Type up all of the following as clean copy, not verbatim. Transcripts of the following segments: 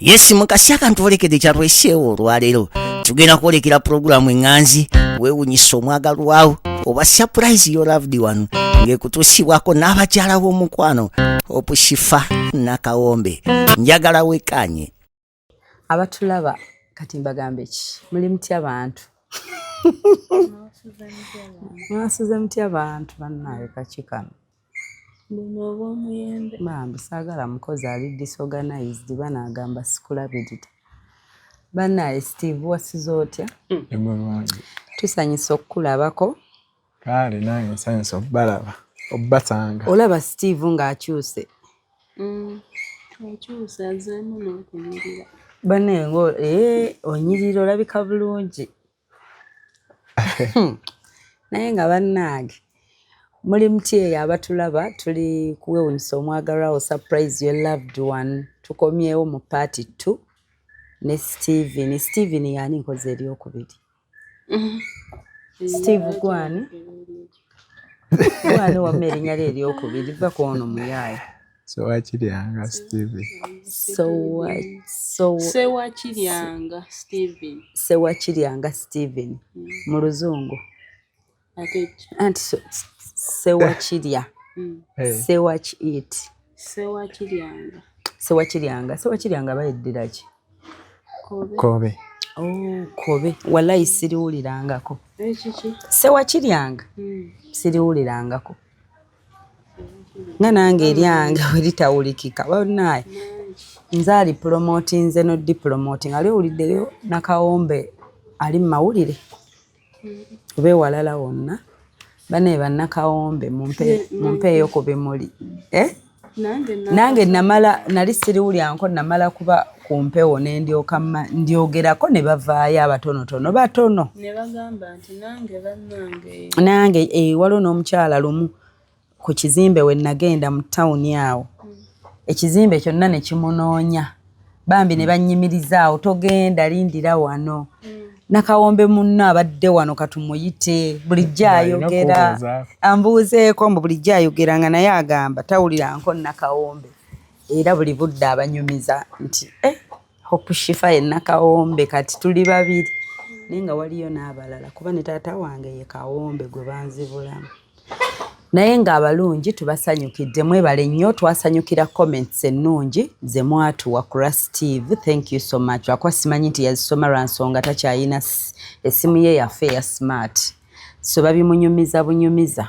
Yes mukasi akantuolekedde kyatweseewo olwaleero tugenda kwolekera pulogulaamu eŋŋanzi weewunyisa omwagalwawo oba surprise your loved one ng'ekutuusibwako n'abakyala b'omukwano opushifa nakawombe njagala wekkaanye abatulaba kati mbagambe ki muli mutya bantu mwasuze mutya abantu bannaayo kakikano bambi saagala mukozi ali disorganized banaagamba sikulabirira bannaaye Steve wasize otya tusanyusa okukulabako kale nange nsanyusa okubalaba obbatanga olaba Steve ng'akyuse akyusa azeemu n'okunyirira banengo onyirira olabika bulungi naye nga bannaage muli muti eyo abatulaba tuli kuwewunyisa omwagalwawo surprise your loved one tukomyewo mu party 2 ne Steven yani nkoze eryokubiri Steve gwani wamma erinnya lye eryokubiri va kwono muyaaye Sewakiryanga Steve Sewakiryanga Steven mu luzungu ate Sewakirya Sewakiryanga bayeddira ki Kobe kobe wallahi siriwulirangako Sewakiryanga siriwulirangako nga nange eryange weritawulikika bannaaye nze ali promotinze no diplomoting ali owuliddeyo nakawombe ali mu mawulire oba ewalala wonna bane bannakawombe mumpeeyo ku bimuli nange nali siriwulyanko namala kuba ku mpewo nendyoka ndyogerako ne bavaayo abatonotono batono ne bagamba nti nange waliwo n'omukyala lumu ku kizimbe we nagenda mu tawuni awo ekizimbe kyonna ne kimunoonya bambi ne bannyimirizaawo togenda lindira wano nakawombe munno abadde wano katumuyite bulijjo ayogera ambuuzeeko mbu bulijjo ayogeranga naye agamba tawuliranko nakawombe era buli budde abanyumiza nti opushifa ye nakawombe kati tuli babiri naye nga waliyo n'abalala kuba ne taata wange ye kawombe gwe banzibulamu naye ng'abalungi tubasanyukidde mwebale nnyo twasanyukira comments ennungi ze mwatuwa ku Steve thank you so much akwa simanyi nti yazisoma lwa nsonga takyayina essimu ye yaffe ya smart so babimunyumiza bunyumiza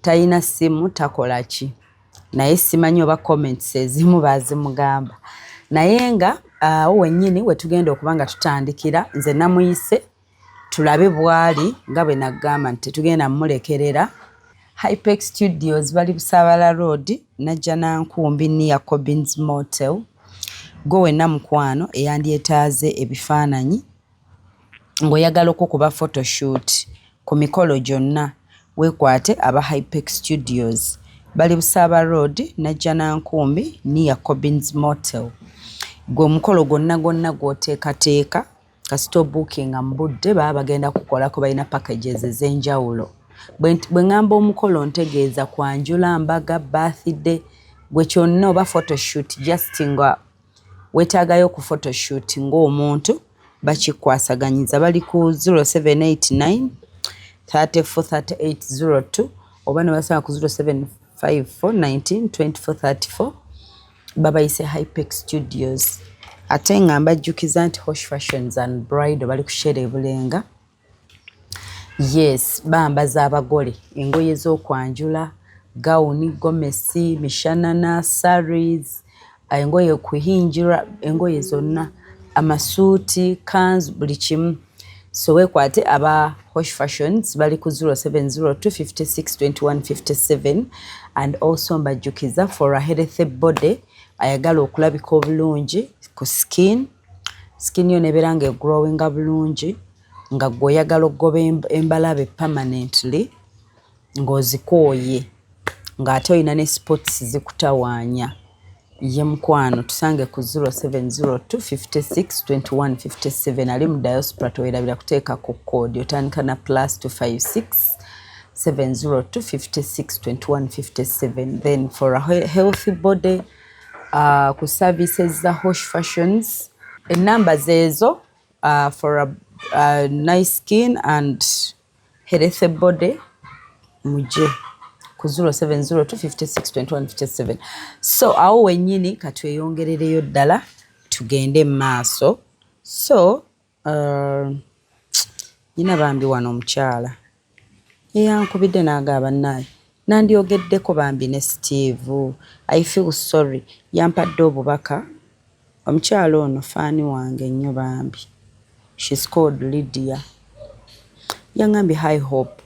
tayina ssimu takola ki naye simanyi oba comments ezimu bazimugamba naye nga wennyini we tugenda okuba nga tutandikira nze namuyise tulabe bwali nga bwe nagamba nti tugenda mmulekerera Hypex Studios bali Busabala Road najja Nankumbi near Cobbins Motel go wenna mukwano eyandyetaaze ebifaananyi ng'oyagala okukuba photoshoot ku mikolo gyonna weekwate aba Hypex Studios bali Busabala Road najja Nankumbi near Cobbins Motel gwe omukolo gonna gw'oteekateeka kasita obookinga mu budde baba bagenda kukolako balina packages ez'enjawulo bwe ngamba omukolo ntegeeza kwanjula mbaga birthday gwe kyonna oba photoshoot just nga weetaagayo ku photoshoot ng'omuntu bakikwasaganyiza bali ku 0789 343802 oba ne basanga ku 0754 19 2434 babayise Hypex Studios ate nga mbajjukiza nti Hosh Fashions and Bridal bali kushera ebulenga yes bambaza abagole engoye z'okwanjula gawuni gomesi mishanana saris engoye kuhinjira engoye zonna amasuuti kanzu buli kimu so weekwate aba Hosh Fashions bali ku 0702 56 21 57 and also mbajjukiza for a healthy body ayagala okulabika obulungi ku skin yo nebeera nga egrowinga bulungi nga gweoyagala okugoba embalabe permanently ng'ozikooye ng'ate olina ne spots zikutawaanya ye mukwano tusange ku 0702 56 21 57 ali mu diaspora towerabira kuteeka ku kodi otandika na +256 702 56 21 57 then for a healthy body ku services za Hosh Fashions. Enamba zezo for a nice skin and healthy body muje ku 0702562157. So awo wenyini katweyongerereyo ddala tugende maaso. So nyina bambi wano omukyala yankubidde n'agaba naye nandyogeddeko bambi ne Steve. I feel sorry. Yampadde obubaka. Omukyala ono faani wange nnyo bambi. She's called Lydia. Yangambye, hi Hope.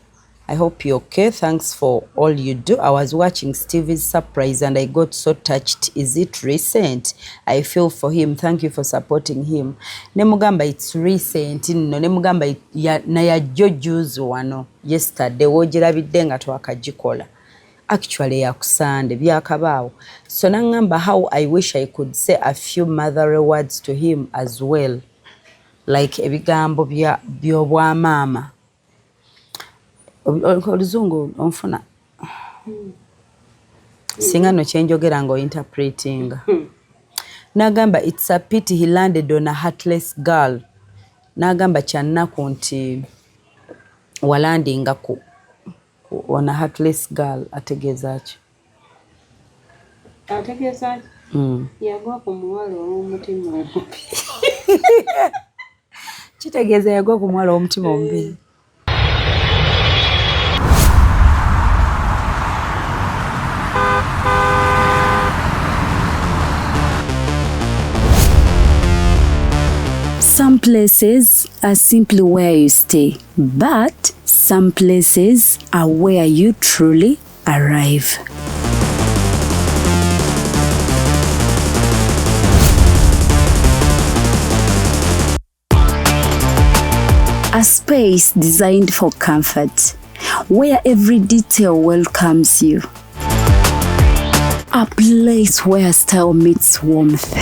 I hope you're okay. Thanks for all you do. I was watching Stevie's surprise and I got so touched. Is it recent? I feel for him. Thank you for supporting him. Nemugamba it's recent. No, nemugamba na ya juzi wano. Yesterday wogirabidde nga twakagikola. Actually yakusande byakabaawo. So nangamba how I wish I could say a few motherly words to him as well. Like ebigambo by'obwamaama. Oluzungu onfuna singa no kyenjogera ngo interpreting. Nagamba it's a pity he landed on a heartless girl. Nagamba kyannaku nti walandinga on a heartless girl. Ategeeza ki? Ategeeza yagwa ku muwala w'omutima omubi. Kitegeeza yagwa ku muwala w'omutima omubi. Some places are simply where you stay, but some places are where you truly arrive. A space designed for comfort, where every detail welcomes you. A place where style meets warmth,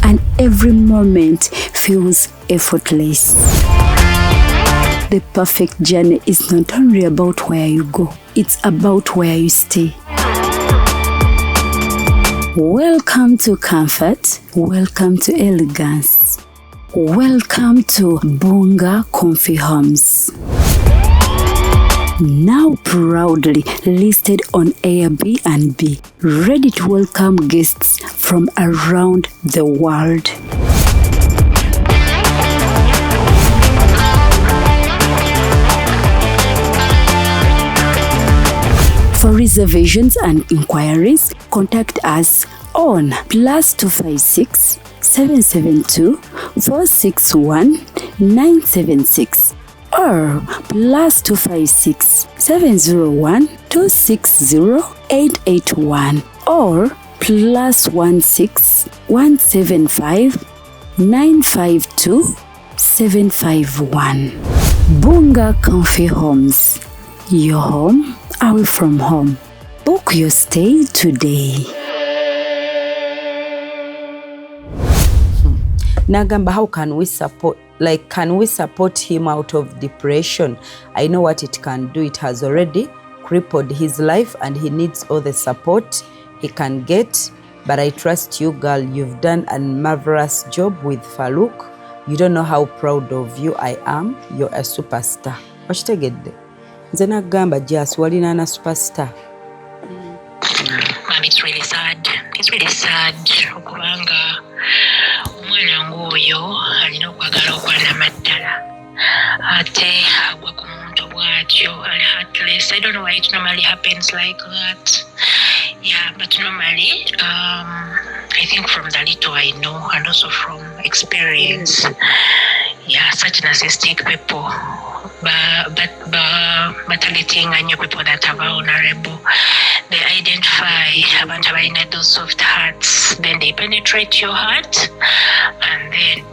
and every moment feels effortless. The perfect journey is not only about where you go, it's about where you stay. Welcome to comfort, welcome to elegance, welcome to Bunga Comfy Homes. Now proudly listed on Airbnb, ready to welcome guests from around the world. For reservations and inquiries, contact us on +256 772 461 976 or +256 701 260 881 or +16 175 952 751. Bunga Comfy Homes. Your home away from home. Book your stay today. Nagamba, how can we support? Like, can we support him out of depression? I know what it can do. It has already crippled his life and he needs all the support he can get. But I trust you, girl. You've done a marvelous job with Farouk. You don't know how proud of you I am. You're a superstar. Okitegedde? Nze nagamba just walina na superstar. Mom, it's really sad. It's really sad. Okubanga omwana ng'oyo alina okwagala okwanama ddala ate agwa ku muntu bw'atyo ali heartless. I don't know why it normally happens like that. Yeah, but normally I think from the little I know and also from experience, yeah, such narcissistic people bataletinga nnyo people that are vulnerable. They identify abantu abalina those soft hearts, then they penetrate your heart and then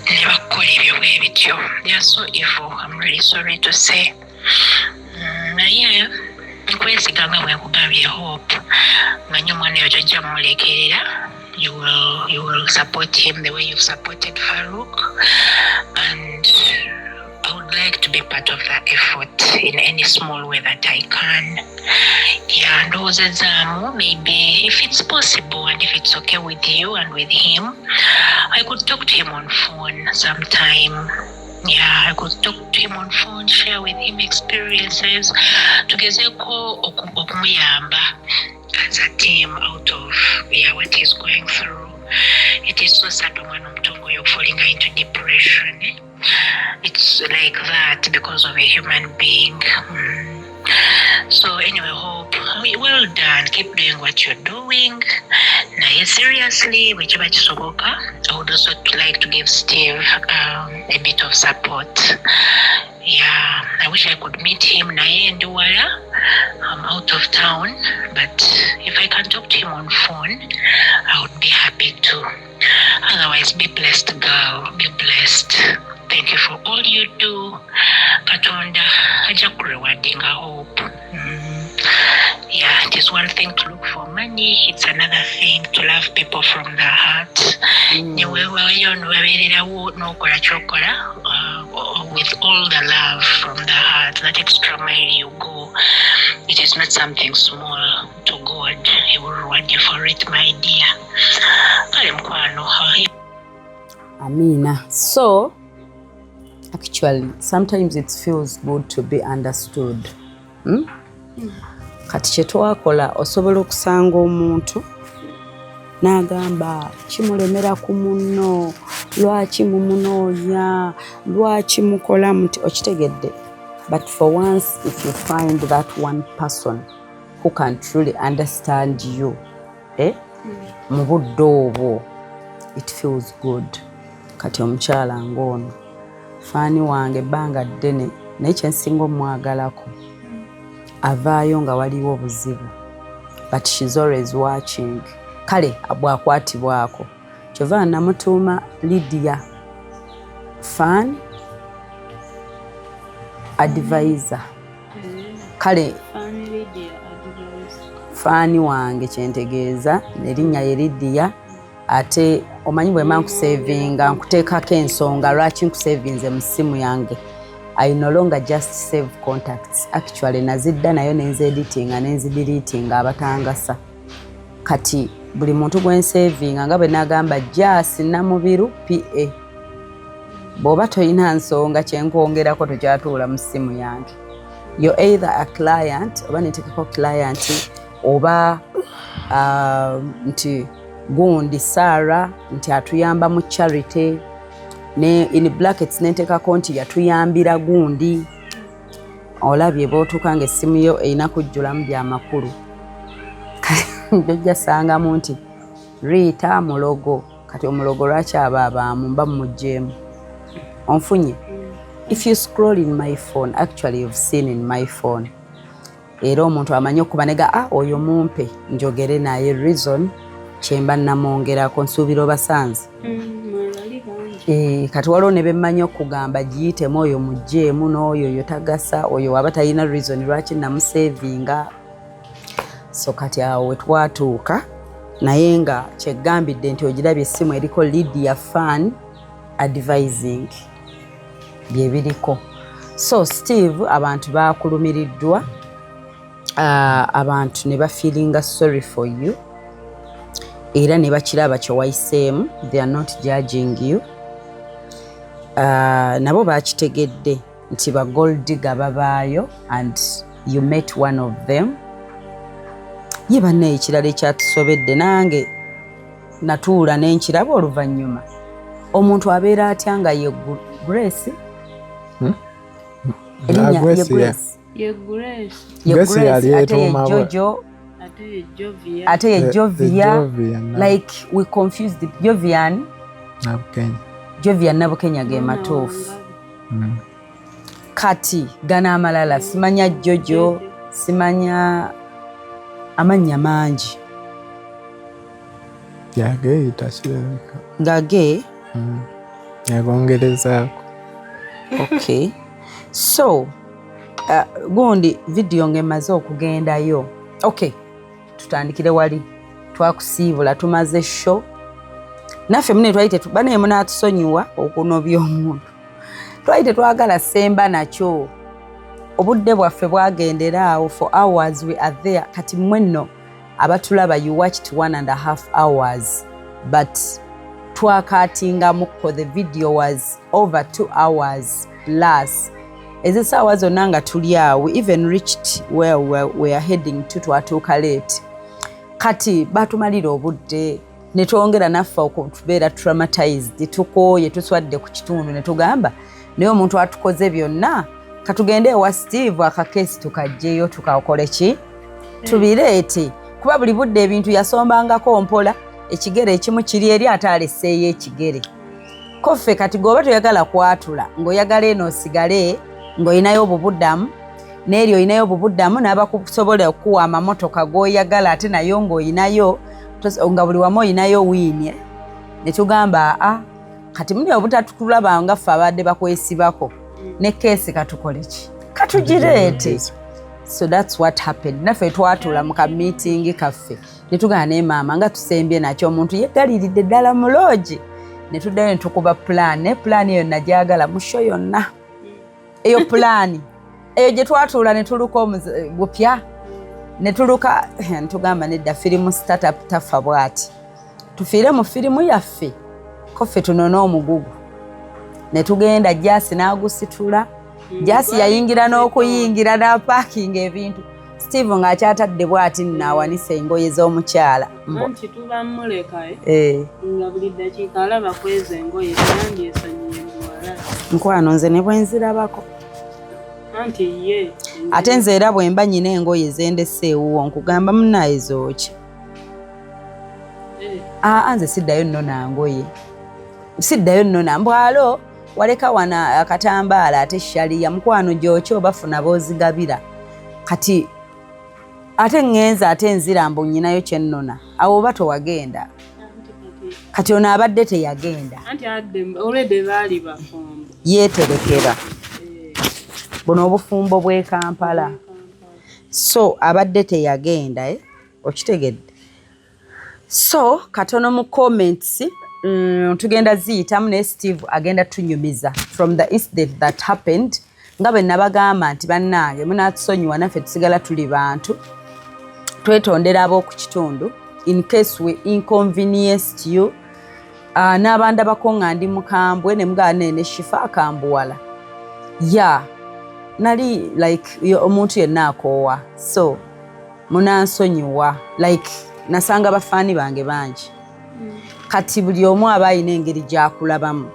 ne bakola ebyo bwe bityo. They are so evil, I'm really sorry to say. Naye nkwesiga nga bwe nkugambye Hope nga nnyo omwana oyo gy'ojja mumulekerera. You will support him the way you've supported Farouk, and I would like to be part of that effort in any small way that I can. Yeah, and those exams, maybe if it's possible and if it's okay with you and with him, I could talk to him on phone sometime. Yeah, I could talk to him on phone, share with him experiences, tugezeko okumuyamba as a team out of what he's going through. It is so sad when you're falling into depression. It's like that because of a human being. So anyway, Hope, well done. Keep doing what you're doing. Now, seriously, whichever chisoboka, I would also like to give Steve a bit of support. Yeah, I wish I could meet him naye and Duwala. I'm out of town, but if I can talk to him on phone, I would be happy too. Otherwise, be blessed, girl. Be blessed. Thank you for all you do. Katonda, aja kurewardinga Hope. Yeah, it is one thing to look for money. It's another thing to love people from the heart. With all the love from the heart, that extra mile you go, it is not something small to God. He will reward you for it, my dear. Amina. So, actually, sometimes it feels good to be understood. Kati kye twakola osobola okusanga omuntu n'agamba kimulemera ku munno, lwaki mumunoonya, lwaki mukola muti, okitegedde. But for once, if you find that one person who can truly understand you, mu budde obwo, it feels good. Kati omukyala ng'ono faani wange ebbanga ddene naye kye nsinga omwagalako avaayo nga waliwo obuzibu, but she's always watching. Kale bwakwatibwako kyova namutuuma Lydia fan advisor. Kale faani wange kyentegeeza erinnya ye Lydia. Ate omanyi bwe mankusavinga nkuteekako ensonga lwaki nkusavinze mu ssimu yange. I no longer just save contacts. Actually nazidda nayo nenzeditinga nenzidiritinga abatangasa. Kati buli muntu gwensavinga nga bwe nagamba Jasi Namubiru PA. Bw'oba toyina nsonga kyenkwongerako tokyatuula mu ssimu yange. You're either a client oba netekako client oba nti gundi Sarah nti atuyamba mu charity ne in brackets nentekako nti yatuyambira gundi. Olabye bw'otuuka ng'essimu yo erina kujjulamu by'amakulu. Jjajja sangamu nti Rita mulogo. Kati omulogo lwaki abaamu mba mumuggyeemu. Onfunye. If you scroll in my phone, actually you've seen in my phone. Era omuntu amanyi okuba nega oyo mumpe njogere naye reason kyemba namwongerako nsuubira obasanze. Kati waliwo ne bemmanyi okugamba giyitemu oyo mugjeemu n'oyo yotagasa oyo waba talina reason lwaki namusavinga. So kati awo wetwatuuka naye nga kyeggambidde nti ogirabye essimu eriko Lydia fan advising bye biriko. So Steve abantu bakulumiriddwa, abantu ne bafeelinga sorry for you era ne bakiraba kye wayiseemu. They are not judging you. Nabo bakitegedde nti ba gold digger babaayo and you met one of them. Ye banne ekirala ekyatusobedde nange natuula n'enkiraba oluvannyuma. Omuntu abeera atya nga ye Grace? Ye Grace. Ate ye Jojo. Ate ye Jovia. Like we confused the Jovian. Jovian Nabukenya ge matuufu. Kati gana amalala simanya Jojo, simanya amannya mangi. Yage itasireka. Gage? Yagongerezaako. Okay. So, gundi video ngemaze okugendayo. Okay. Tutandikire wali. Twakusiibula tumaze show. Naffe mune twayite bane munatusonyiwa okunobya omuntu. twali tetwagala semba nakyo obudde bwaffe bwagendera awo for hours we are there kati mwenno abatulaba you watched 1.5 hours but twakatingamukko the video was over 2 hours plus ezo saawa zonna nga tuli awo we even reached where we are heading to twatuuka late kati batumalira obudde ne twongera naffe okubeera traumatized tukooye tuswadde ku kitundu ne tugamba naye omuntu atukoze byonna katugende ewa Steve akakeesi tukajjeyo tukakole ki tubireete kuba buli budde ebintu yasombangako mpola ekigere ekimu kiri eri ate alesseeyo ekigere koffe kati goba toyagala kwatula ng'oyagala eno osigale ng'olinayo obubuddamu n'eri olinayo obubuddamu n'abakusobola okuwa amamotoka g'oyagala ate nayo ng'olinayo nga buli wamu olinayo wiini ne tugamba kati muli obutatukulaba nga ffe abadde bakwesibako ne keesi katukole ki katugireete so that's what happened naffe twatula mu kameeting kaffe ne tugana ne maama nga tusembye nakyo omuntu yeggaliridde ddala mu loogi ne tuddayo ne tukuba pulaani ne pulaani eyo nagyagala musho yonna eyo pulaani eyo gye twatuula ne tuluka bupya ne tuluka ntugamba nedda firimu startup tafa bwati tufiire mu firimu yaffe koffe tunone omugugu ne tugenda Jasi n'agusitula Jasi yayingira n'okuyingira n'apaakinga ebintu Steve ng'akyatadde bwati naawanisa engoye z'omukyala anti tuba mmuleka nga buli ddakiika alaba kweza engoye yandyesonyiye muwala nkwano nze ne bwe nzirabako anti ye ate nze era bwe mba nyina engoye zendese ewuwo nkugamba munnaye zooki nze siddayo nno nangoye siddayo nno nambwalo waleka wana akatambaala ate shaliya mukwano gyokyo bafuna boozigabira kati ate ngenza ate nzira mbu nyinayo kyennona awo oba towagenda kati ono abadde teyagenda anti already baali bafumbo yeeterekera buno obufumbo bw'e Kampala so abadde teyagenda okitegedde so katono mu comments tugenda ziyitamu ne Steve agenda tunyumiza from the incident that happened nga bwe nabagamba nti bannange munatusonyiwa naffe tusigala tuli bantu twetondera ab'oku kitundu in case we inconvenienced you n'abandi abakonga ndi mukambwe ne mugala ne Shifa akambuwala nali like omuntu yenna akoowa so munansonyiwa like nasanga bafaani bange bangi kati buli omu aba alina engeri gy'akulabamu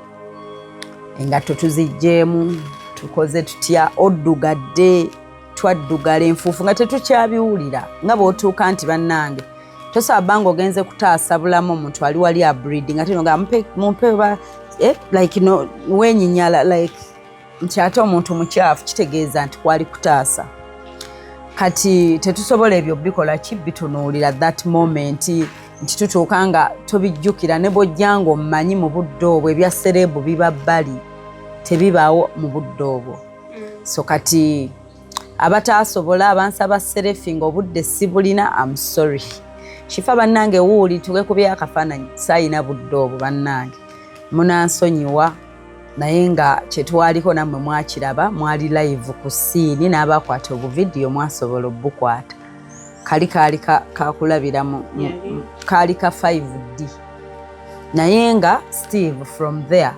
engatto tuzigjeemu tukoze tutya oddugadde twaddugala enfuufu nga tetukyabiwulira nga bw'otuuka nti bannange tosaba bbanga ogenze kutaasa bulamu omuntu ali wali abreedi nga tinoga mumpe like wenyinyala like nti ate omuntu mukyafu kitegeeza nti kwali kutaasa kati tetusobola ebyo bikola ki bitunuulira that moment nti tutuuka nga tobijjukira ne bw'ojja ng'omumanyi mu budde obwo ebya serebu biba bbali tebibaawo mu budde obwo so kati abataasobola abansaba serefi ng'obudde si bulina I'm sorry Shifa bannange wuuli tugekubya akafaananyi saayina budde obwo bannange munansonyiwa naye nga kyetwaliko nammwe mwakiraba mwali live ku siini n'abakwata obuvidiyo mwasobola obukwata kaali kakulabira kaali ka 5D naye nga Steve from there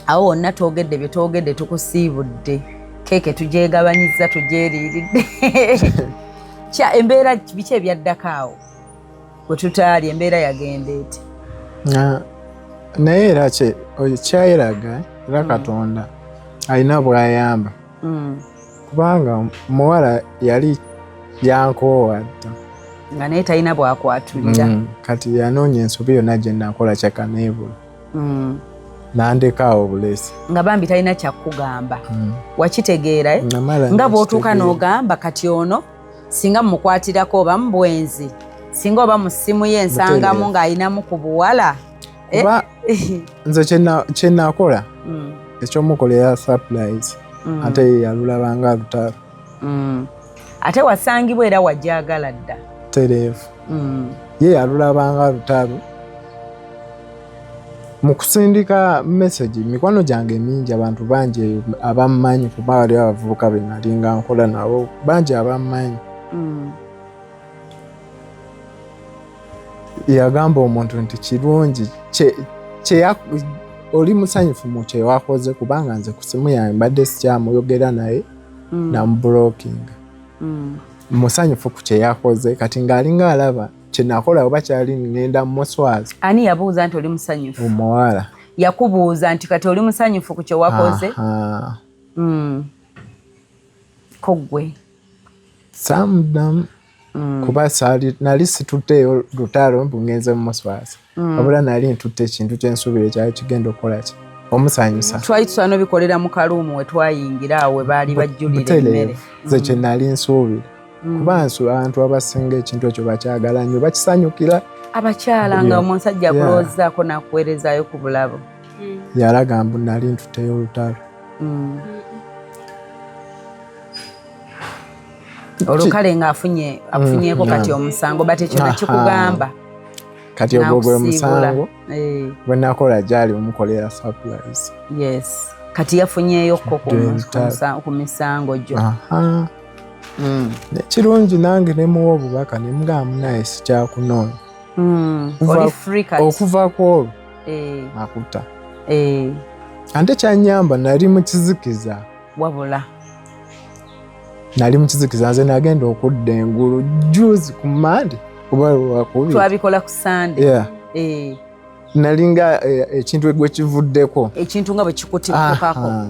awo wonna twogedde bye twogedde tukusiibudde keeke tugyegabanyiza tugyeriiridde embeera biki ebyaddako awo bwe tutaali embeera yagenda eti naye era kyayeraga era Katonda alina bw'ayamba kubanga muwala yali yankoowa dda nga naye talina bwakwatulira kati yanoonya ensobi yonna gye nakola kyakaneebula nandekaawo obulesi nga bambi talina kyakugamba wakitegeera nga bw'otuuka n'ogamba kati ono singa mukwatirako oba mu bwenzi singa oba mu ssimu ye ensangamu ng'ayinamu ku buwala kuba nze kyenakola ekyomukolera surprise ate yalulabanga lutalo ate wasangibwa era wajagala dda tereevu ye yalulabanga lutalo mu kusindika message mikwano gyange mingi abantu bangi abammanyi kuba wali abavubuka be nalinga nkola nabo bangi abammanyi yagamba omuntu nti kirungi oli musanyufu mu kye wakoze kubanga nze ku simu yange mbadde sikyamuyogera naye namublocking musanyufu ku kye yakoze kati ng'alinga alaba kyenakola oba kyali ngenda muswaza. Ani yabuuza nti oli musanyufu? Omuwala yakubuuza nti kati oli musanyufu ku kye wakoze? Kogwe samdam kuba nali situtteyo lutalo mbungenze mu muswaza wabula nali ntutte ekintu kyensuubira ekyali kigenda okukola ki omusanyusa. Twali tusaana bikolera mu kaluumu we twayingira awo we baali bajjulira emmere ze kye nali nsuubira kuba abantu abasinga ekintu ekyo bakyagala nnyo bakisanyukira. Abakyala nga omusajja akulowoozaako n'akuweerezaayo ku bulabo yalaga mbu nali ntutteyo olutalo. Olukale ng'afunyeeko kati omusango bati ekyo nakikugamba kati ogwo gwe musango bwe nakola gyali omukolera surprise. Yes kati yafunyeeyokko ku misango gyo. Kirungi nange nemuwa obubaka nemugamba naye sikyakunoonya okuva ku olwo akuta ate kyanyamba nali mukizikiza wabula nali mukizikiza nze nagenda okudda engulu juzi ku Mande kuba lwakubiri twabikola ku Sande nalinga ekintu gwe kivuddeko ekintu nga bwe kikutikukako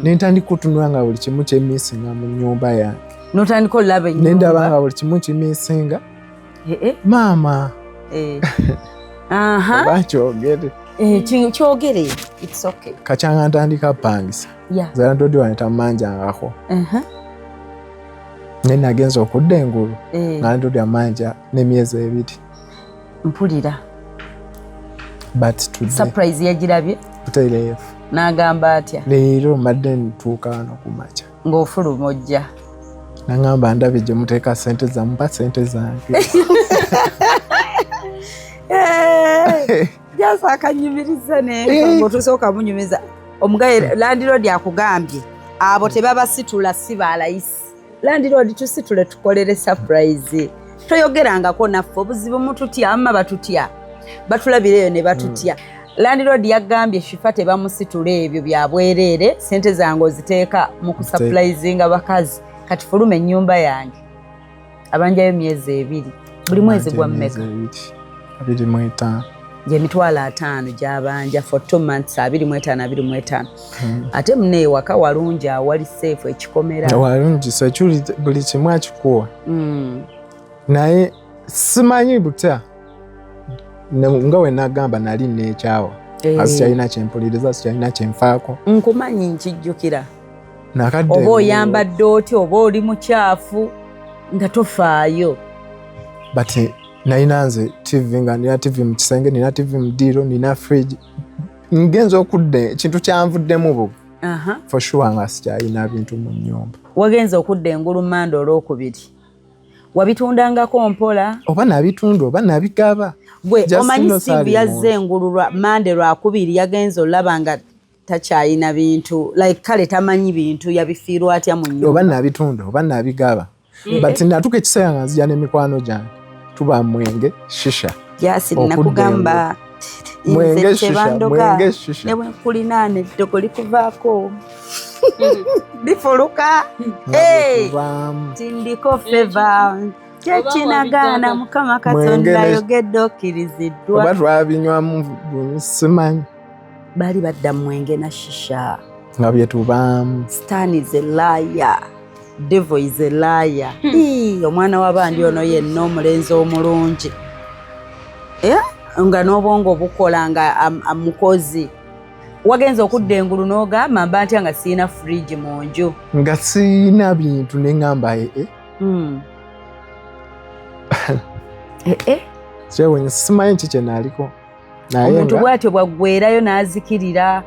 nentandika kutunula nga buli kimu kyemisinga mu nnyumba yange notandika olaba ennyumba nendaba nga buli kimu kimisinga maama oba kyogere kyogere it's okay kakyanga ntandika pangisa zala ntodi waneta mmanjangako ne nagenza okudda engulu nga ntodi amanja n'emyezi 2 mpulira but today surprise yagirabye tutailefu n'agamba atya leero mbadde ntuuka wano kumakya ng'ofuluma ojja nangamba ndabye gye muteeka sente zampa sente zange jasa akanyumiriza ng'otusooka munyumiza omugaye landiroodi akugambye abo tebabasitula si balayisi landiroodi tusitule tukolere surprise toyogerangako naffe obuzibu mututya amma batutya batulabireyo ne batutya landiroodi yagambye shifa tebamusitula ebyo byabwereere sente zange oziteeka mu kusurprisinga bakazi kati fuluma ennyumba yange abanjayo emyezi 2 buli mwezi gwa mmeka 25 gyemitwalo 5 gyabanja for 2 months 25 ate muneewaka walungi awali seefu ekikomera walungi sekyuli buli kimu akikuwa naye simanyi butya nga we nagamba nali neekyawa asikyalina kyempuliriza sikyalina kyenfaako nkumanyi nkijjukira nakadde oba oyambadde otya oba oli mukyafu nga tofaayo but nalina nze TV nga nina TV mu kisenge nina TV mu ddiiro nina fridge ngenza okudda ekintu kyanvuddemu bubi for sure nga sikyalina bintu mu nnyumba. Wagenza okudda engulu Mande olwokubiri wabitundangako mpola oba nabitunda oba nabigaba gwe omanyi Steve yazze engulu Mande lwakubiri yagenza olaba nga takyalina bintu like kale tamanyi bintu yabifiirwa atya mu nnyumba oba nabitunda oba nabigaba but natuka ekiseera nga nzija n'emikwano gyange tuba mwenge shisha Jasiri nakugamba mwenge shisha ne bwe nkulinaane eddogo likuvaako bifuluka tindiko feva kyekinagaana Mukama Katonda ayogedde okkiriziddwa oba twabinywamu simanyi baali badda mwenge na shisha nga byetubaamu. Stan is a liar, devil is a liar. Omwana w'abandi ono yenna omulenzi omulungi nga n'obwongo bukola nga mukozi wagenza okudda engulu n'ogamba mba ntya nga siina fridge mu nju nga siina bintu neŋŋamba kyewe simanyi ki kye naaliko omuntu bw'atyo bwaggweerayo n'azikirira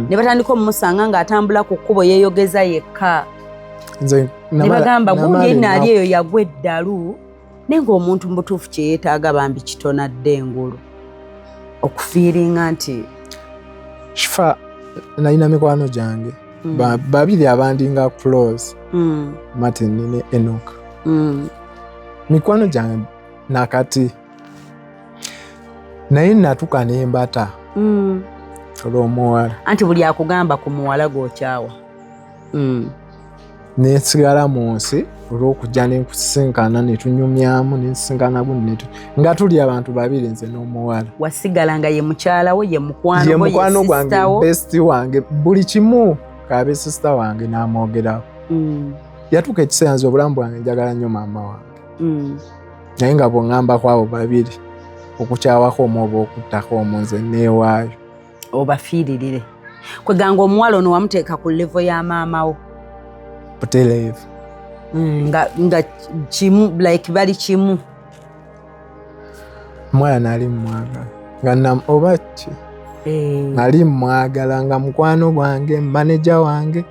ne batandika omumusanga ng'atambula ku kkubo yeeyogeza yekka ne bagamba gundi naali eyo yagwa eddalu naye ng'omuntu mu butuufu kye yeetaaga bambi kitonadde engulu okufiiringa nti Shifa nalina mikwano gyange babiri abandinga close Martin ne Enoch. Mikwano gyange nakati naye natuka nembata olw'omuwala anti buli akugamba ku muwala gw'okyawa nesigala mu nsi olw'okujja nenkusisinkana netunyumyamu nensisinkana gundi nga tuli abantu babiri nze n'omuwala. Wasigala nga ye mukyala we ye mukwano gwange best wange buli kimu kabe sister wange n'amwogeraho. Yatuuka ekiseera nze obulamu bwange njagala nnyo maama wange naye nga bw'oŋŋamba ku abo babiri okukyawako omu oba okuttako omu nze neewaayo. Obafiiririre kweganga omuwala ono wamuteeka ku level ya maama wo butereevu nga kimu like bali kimu. Omwana nali mmwagala nga oba ki nali mmwagala nga mukwano gwange maneja wange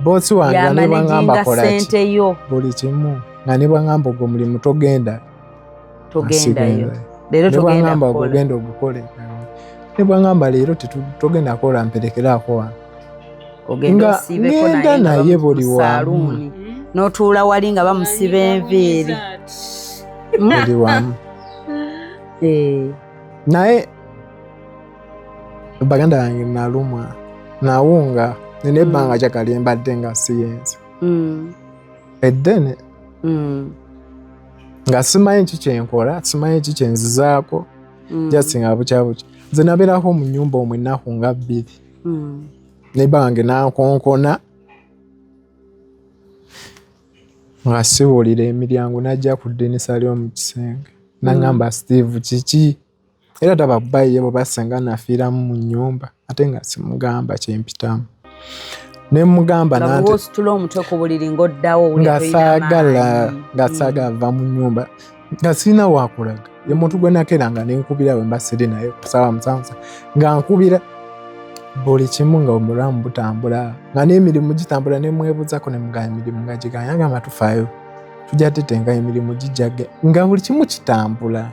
boosi wange ne bwangamba kola ki buli kimu nga ne bwangamba ogwo mulimu togendayo leero togenda ogenda ogukole ne bwangamba leero togenda kola mperekerako wange ngenda naye buli wamu n'otuula wali nga bamusiba enviiri buli wamu naye baganda yange nalumwa nawunga nina ebbanga kyakali mbadde nga siyensi eddene nga simanyi ki kyenkola simanyi ki kyenzizaako jasinga bukyabuki nze nabeerako mu nnyumba omwe ennaku nga 2 nebbanga wange nankonkona nga siwulira emiryango najja ku ddinisa ly'omu kisenge naŋŋamba Steve kiki era taba bbaye bo basenga nafiiramu mu nnyumba ate nga simugamba kyempitamu ne mugamba nga saagala va mu nnyumba nga sirina wakulaga ye muntu gwe nakeranga nenkubira we mba siri naye kusaba musansa nga nkubira buli kimu nga omulamu butambula nga n'emirimu gitambula ne mwebuzako ne mugamba emirimu nga giganya ngamba tufaayo tujja tetenga emirimu gijjage nga buli kimu kitambula.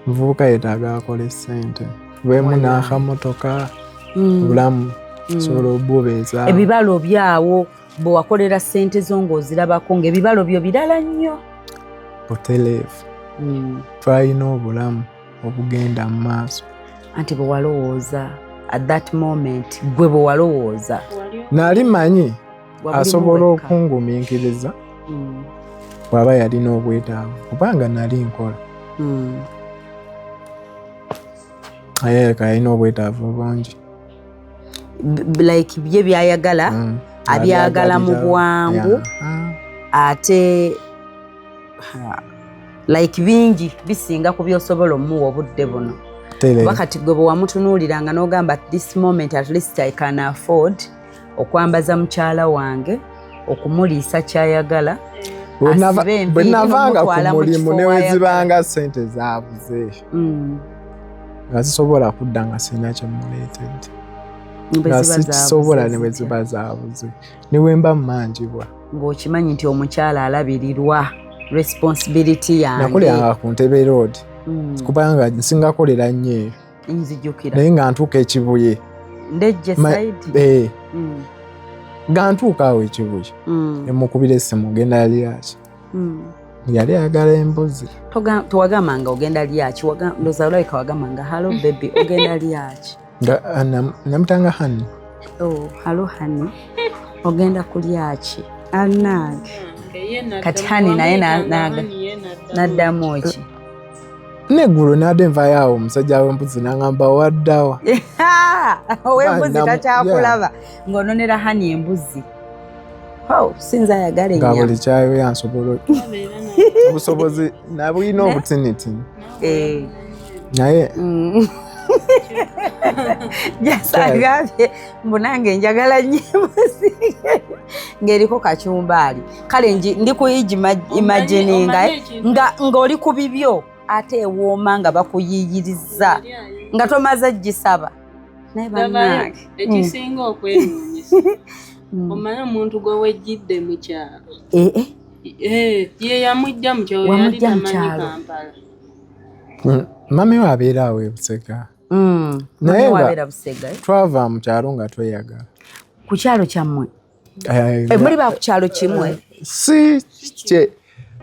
Muvubuka yeetaaga akola ssente bwemu n'akamotoka bulamu sobola obubeeza ebibalo byawo bwe wakolera ssente zo ng'ozirabako ng'ebibalo byo birala nnyo butereevu twalina obulamu obugenda mu maaso. Anti bwe walowooza at that moment gwe bwe walowooza nali manyi asobola okungumiikiriza bw'aba yalina obwetaavu kubanga nali nkola ayeka yalina obwetaavu bungi like bye byayagala abyagala mu bwangu ate like bingi bisinga ku byosobola omuwa obudde buno wakati gwe bwe wamutunuuliranga n'ogamba at this moment at least I can afford okwambaza mukyala wange okumuliisa kyayagala bwe navanga ku mulimu newezibanga ssente zaabuze nga zisobola kudda nga sirina kyemuleetedde nga sikisobola ne bwe ziba zaabuze niwe mba mmanjibwa ng'okimanyi nti omukyala alabirirwa responsibility yange nakolera ku Ntebe Road kubanga nsingakolera nnyo eyo nzijjukira naye nga ntuuka ekibuye ndejje side nga ntuuka awo ekibuye emukubira essimu ogenda yalyaki yali ayagala embuzi tewagamanga ogenda lyaki ndoza olabika wagamanga halo baby ogenda lyaki namutanga hani halo hani ogenda kulyaki anange kati hani naye naddamu ki neggulu nadde nvayo awo omusajja w'embuzi naŋŋamba waddawa ow'embuzi takyakulaba ng'ononera hani embuzi sinza ayagala nga buli kyayo yansobola obusobozi nabulina obutinitini naye jasagambye mbunange njagala nnyo embuzi ng'eriko kacumbaali kale ndi kuimagininga ng'oli ku bibyo ate ewooma nga bakuyiyiriza nga tomaze gisaba naye bannange ekisinga okwenyumisa omanyi omuntu gwe wejjidde mu kyalo ye yamujja mu kyalo yali tamanyi Kampala mami we abeera awo e Busega. Naye wabeera Busega. Twava mu kyalo nga tweyagala. Ku kyalo kyammwe? Muli ba ku kyalo kimwe? Si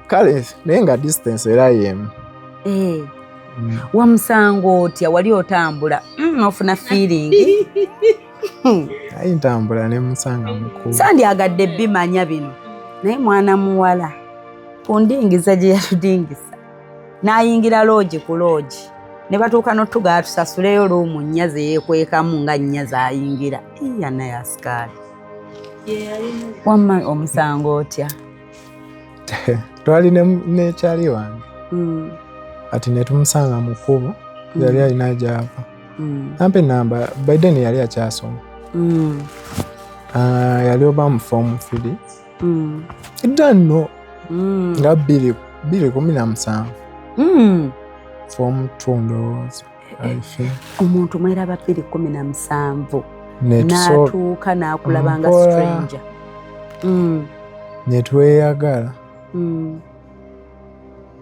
kale naye nga distance era yemu. Wamusango otya wali otambula ofuna feeling? Ayi ntambula ne musanga mukulu. Sandyagadde bimanya bino naye mwana muwala kundingiza gye yatudingisa n'ayingira loogi ku loogi ne batuuka n'otugaa tusasuleyo luumu nnyaze yeekwekamu nga nnyaze ayingira yana ya sikaali. Wamma omusango otya? Twali ne kyali wange ati ne tumusanga mu kkubo yali alina gy'ava. Nampe namba Biden yali akyasoma. Yali oba mu form 3. Edda nno nga 2017 form 2 ndowooza. Omuntu mweraba 2017 n'atuuka n'akulaba nga stranger. Ne tweyagala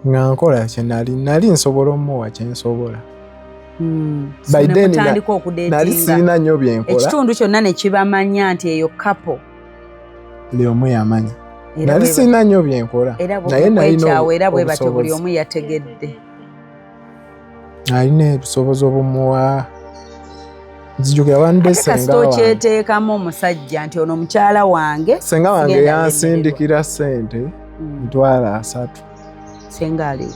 nga nkola kye nali nsobola omuwa kye nsobola. Biden nali sirina nnyo bye nkola. Ekitundu kyonna ne kibamanya nti eyo kapo buli omu yamanya. Nali sirina nnyo bye nkola naye nalina era bwe batyo buli omu yategedde. Alina ebisobozo obumuwa. Nzijukira wande senga wange. Kyeteekamu omusajja nti ono mukyala wange. Senga wange yansindikira ssente mitwalo 3. Senga aliwo?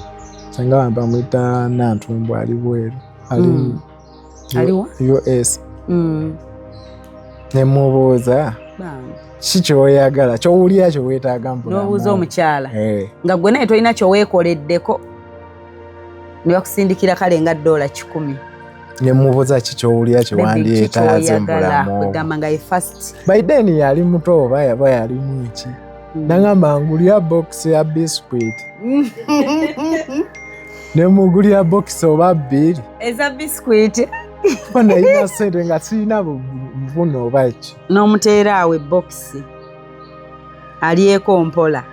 Senga wange bamuyita Nantumbu ali bweru. Ali US. Ne mubuuza ki kyoyagala kyowulira kyo weetaaga mbulamu. N'obuuza omukyala nga gwe naye tolina kyoweekoleddeko ne bakusindikira kale nga $10. Ne mubuuza ki kyowulira kye wandyetaaze mbulamu. Kugamba nga ye first. Biden yali muto oba yaba yalimu ki? Nangamba ngulira box ya biscuit. Ne mugulira box oba 2. Eza biscuit. Bana ina sente nga sirina buno oba ki. N'omuteera awe box. Alieko mpola.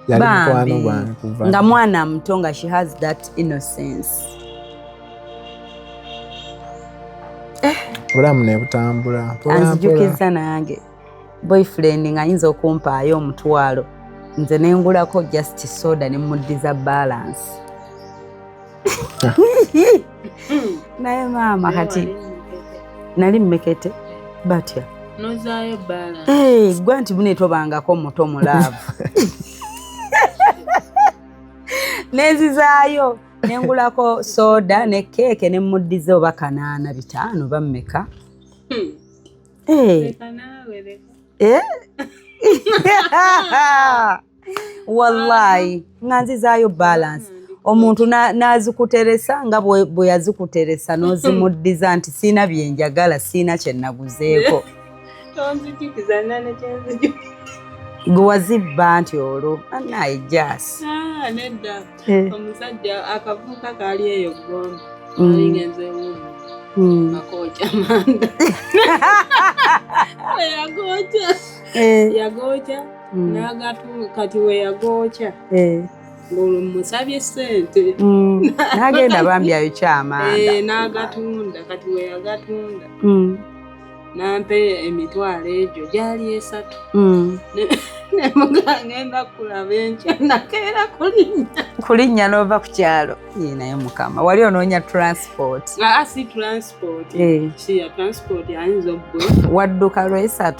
Yali mukwano gwange kuva. Nga mwana muto nga she has that innocence. Bulamu ne butambula. Anzijukiza nange. Boyfriend nga ayinza okumpaayo omutwalo. Nze ne ngulako just soda ne muddiza balance. Naye maama kati nali mmekete batya nozaayo balance. Gwa nti bune tobangako muto mulaavu. Nenzizaayo nengulako soda ne keeke ne muddiza oba 4 5 bammeka. Wallahi nga nzizaayo balance. Omuntu nazikuteresa nga bwe yazikuteresa n'ozimuddiza nti siina bye njagala siina kye naguzeeko. Tonzijukiza nane kyenzijukiza. Gwe wazibba nti olwo anaye jasi. Nedda omusajja akavubuka kaali eyo Gombe alingenze wumu akooca manda. Yagooca n'agatu kati we yagooca musabye ssente n'agenda bambyayo kyamanda n'agatunda kati we yagatunda nampe emitwalo egyo gyali 3 nemugangenda kulaba enkya nakeera kulinnya n'ova ku kyalo naye mukama wali onoonya transport. Si transport si ya transport ayinza oggwe wadduka lw3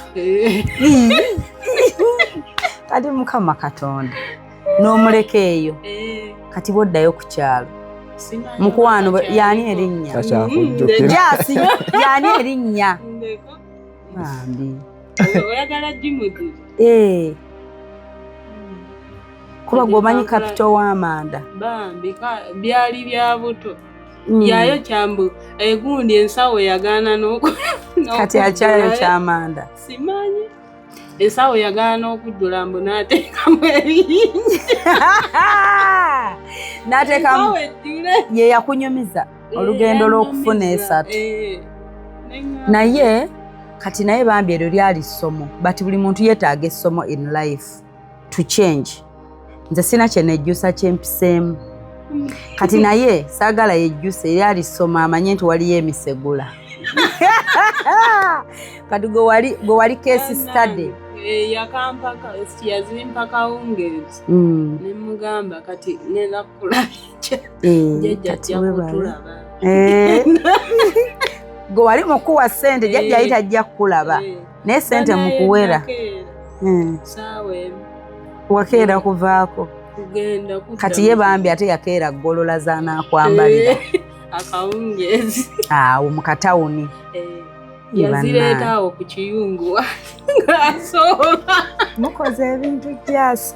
kati mukama Katonda n'omuleka eyo kati boddayo ku kyalo. Mukwano yani erinnya jasi yani erinnya bambi oyagala jimudi kuba gwomanyi kapito w'amanda bambi byali bya buto yayo kyambu egundi ensawo yagaana kati akyayo ky'amanda simanyi ensawo yagaana okujjula mbu n'ateekamu ebiyinja n'ateekamu ye yakunyumiza olugendo lw'okufuna 3 naye kati naye bambi eryo lyali ssomo but buli muntu yeetaaga essomo in life to change. Nze sina kye nejjusa kyempiseemu kati naye saagala yejjuse era alisoma amanye nti waliyo emisegula kati gwe wali case study yakampaka yazimpa kawungeezi ne mugamba kati ngenda kukulabya jjajja ajja kutulaba gwe wali mukuwa ssente jjajja yali tajja kukulaba naye ssente mukuwera wakeera kuvaako kati ye bambi ate yakeera ggolola zaanaakwambalira akawungeezi awo mu katawuni yazireetaawo ku kiyunguwa ng'asooba mukoze ebintu gyasi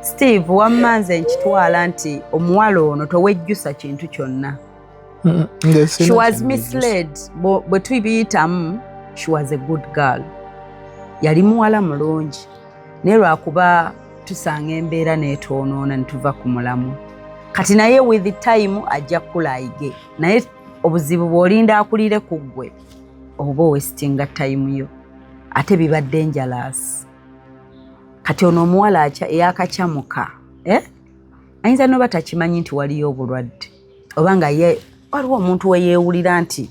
Steve wammanze nkitwala nti omuwala ono towejjusa kintu kyonna she was misled bwe tubiyitamu she was a good girl yali muwala mulungi naye lwakuba tusanga embeera neetwonoona ne tuva ku mulamu kati naye with time ajja kukulaayige naye obuzibu bw'olinda akulire ku ggwe oba owesitinga time yo ate biba dangerous kati ono omuwala eyakacyamuka ayinza noba takimanyi nti waliyo obulwadde oba nga waliwo omuntu weyeewulira nti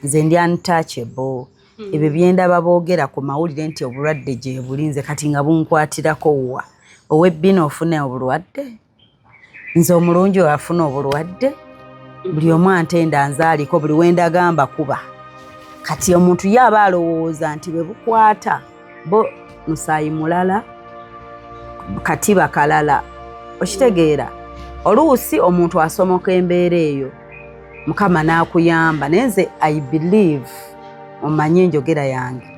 nze ndi untouchable ebyo byendaba boogera ku mawulire nti obulwadde gye bulinze kati nga bunkwatirako wa owebbina ofune obulwadde nze omulungi afuna obulwadde buli omu antenda nzaaliko buli wendagamba kuba kati omuntu ye aba alowooza nti bwe bukwata bo musaayi mulala katiba kalala okitegeera oluusi omuntu asomoka embeera eyo mukama n'akuyamba naye nze I believe omanye enjogera yange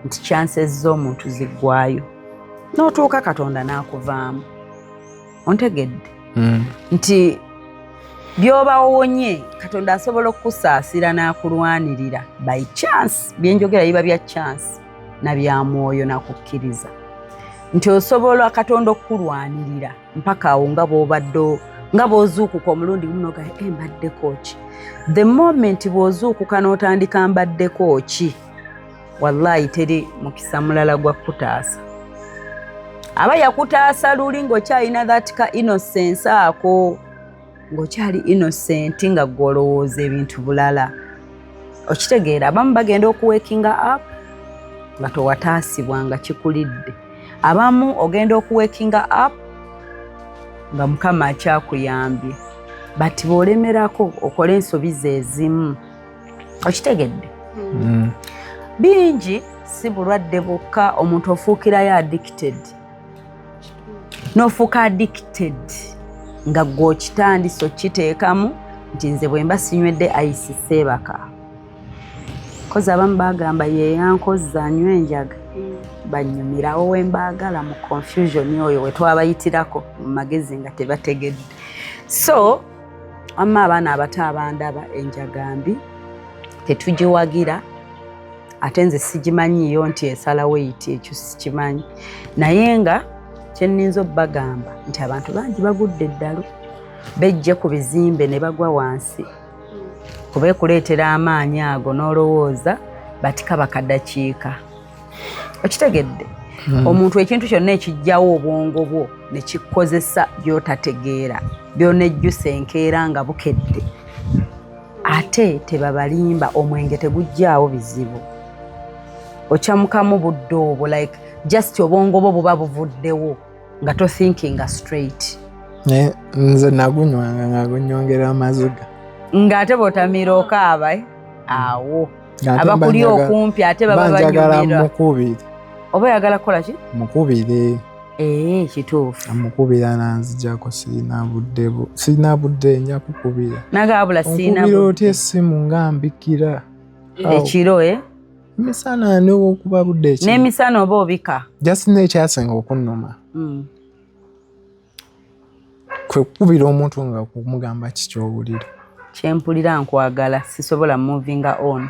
nti chances z'omuntu ziggwayo n'otuuka katonda n'akuvaamu ontegedde nti byoba owonye katonda asobola okukusaasira n'akulwanirira by chance byenjogera biba bya chance na bya mwoyo nakukkiriza nti osobola katonda okukulwanirira mpaka awo nga bw'obadde nga bw'ozuukuka omulundi gumu noga mbaddeko ki the moment bw'ozuukuka n'otandika mbaddeko ki wallahi teri mukisa mulala gwa kutaasa aba yakutaasa luli ng'okyalina that ka innocence ako ng'okyali innocent nga gw'olowooza ebintu bulala okitegeera abamu bagenda okuwekinga up nga towataasibwa nga kikulidde abamu ogenda okuwekinga up nga mukama akyakuyambye but bw'olemerako okole ensobi ze ezimu okitegedde bingi si bulwadde bwokka omuntu ofuukirayo addicted n'ofuuka addicted nga gw'okitandise okiteekamu nti nze bwe mba sinywedde ayisi seebaka kozi abamu bagamba yeyankozza anywa enjaga banyumirawo we mbaagala mu confusion oyo we twabayitirako mu magezi nga tebategedde so amma abaana abato abandaba enjaga mbi tetugiwagira ate nze sigimanyiyo nti esalawo eyiti ekyo sikimanyi naye nga kyenninza obbagamba nti abantu bangi bagudde eddalo bejje ku bizimbe ne bagwa wansi kuba ekuleetera amaanyi ago n'olowooza batika bakadakiika okitegedde omuntu ekintu kyonna ekijjawo obwongo bwo ne kikkozesa by'otategeera by'onejjusa enkeera nga bukedde ate tebabalimba omwenge tegujjaawo bizibu okyamukamu budde obwo like just obwongo bwo buba buvuddewo nga tothinkinga straight nze nagunywanga nga gunyongera amaziga ng'ate bw'otamira okaaba awo abakuli okumpi ate baba banyumira mukubire oba oyagala kukola ki mukubire kituufu amukubira nanzijako sirina budde nja kukubira nagabula nkubira otya essimu nga mbikira ekiro emisana n'okuba budde ekiro n'emisana oba obika just n'ekyasinga okunnuma kwe kukubira omuntu nga kumugamba kikyowulira kyempulira nkwagala sisobola movinga on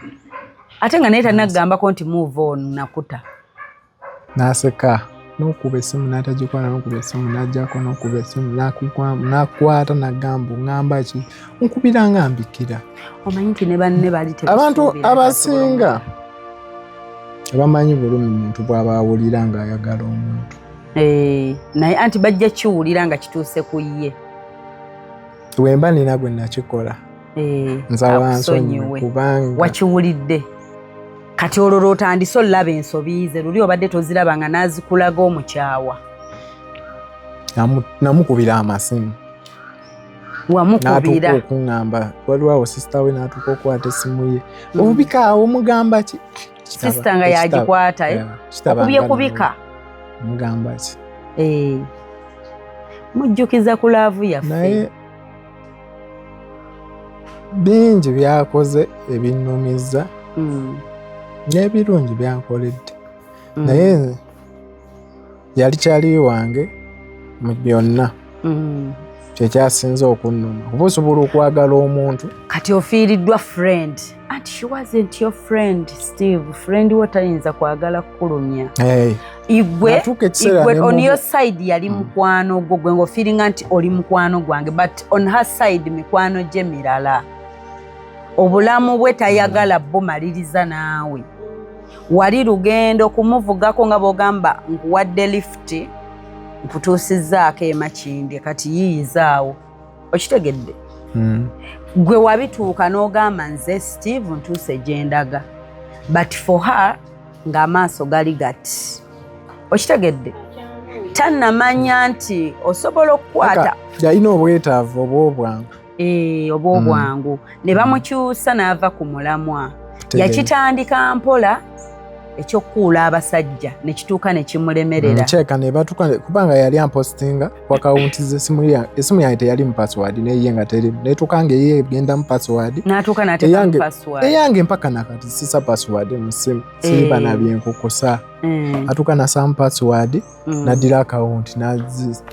ate nga naye tanagambako nti move on nakuta naseka n'okuba essimu n'atagikwana n'okuba essimu n'ajjako n'okuba essimu n'akwata nagamba ngamba ki nkubira nga mbikira omanyi nti ne banne bali abantu abasinga abamanyi bulumi muntu bw'aba awulira ng'ayagala omuntu naye anti bajja kiwulira nga kituuse ku ye wemba nina gwe nakikola nza wansonyiwe kubanga wakiwulidde kati olwo lwotandise olaba ensobi ze luli obadde toziraba nga nazikulaga omukyawa namukubira amasimu wamukubira okuŋŋamba waliwo sisita we n'atuuka okwata essimu ye obubika awo mugamba ki sisita nga yagikwata okubye kubika mugamba ki mujjukiza ku laavu yaffe naye bingi byakoze ebinnumiza n'ebirungi byankoledde naye yali kyali wange mu byonna kyekyasinze okunnuma kuba osobola okwagala omuntu kati ofiiriddwa friend anti she wasn't your friend Steve friend wo tayinza kwagala kukulumya igwe on your side yali mukwano gwo gwe ng'ofiiringa nti oli mukwano gwange but on her side mikwano gye mirala obulamu bwe tayagala bumaliriza naawe wali lugendo kumuvugako nga bw'ogamba nkuwadde lifuti nkutuusizzaako emakindi kati yiyizaawo okitegedde gwe wabituuka n'ogamba nze Steve ntuuse gye ndaga but for her ng'amaaso gali gati okitegedde tannamanya nti osobola okukwata yalina obwetaavu obw'obwangu obw'obwangu ne bamukyusa n'ava ku mulamwa yakitandika mpola ekyokuula abasajja ne kituuka ne kimulemerera nkyeka ne batuuka kubanga yali ampostinga ku akawunti ze essimu yange teyali mu password naye nga terimu netuuka nga ye egenda mu password n'atuuka n'ateeka mu password eyange mpaka nakati sisa password mu ssimu siriba nabyenkukusa atuuka nasa mu password naddira akawunti nga nze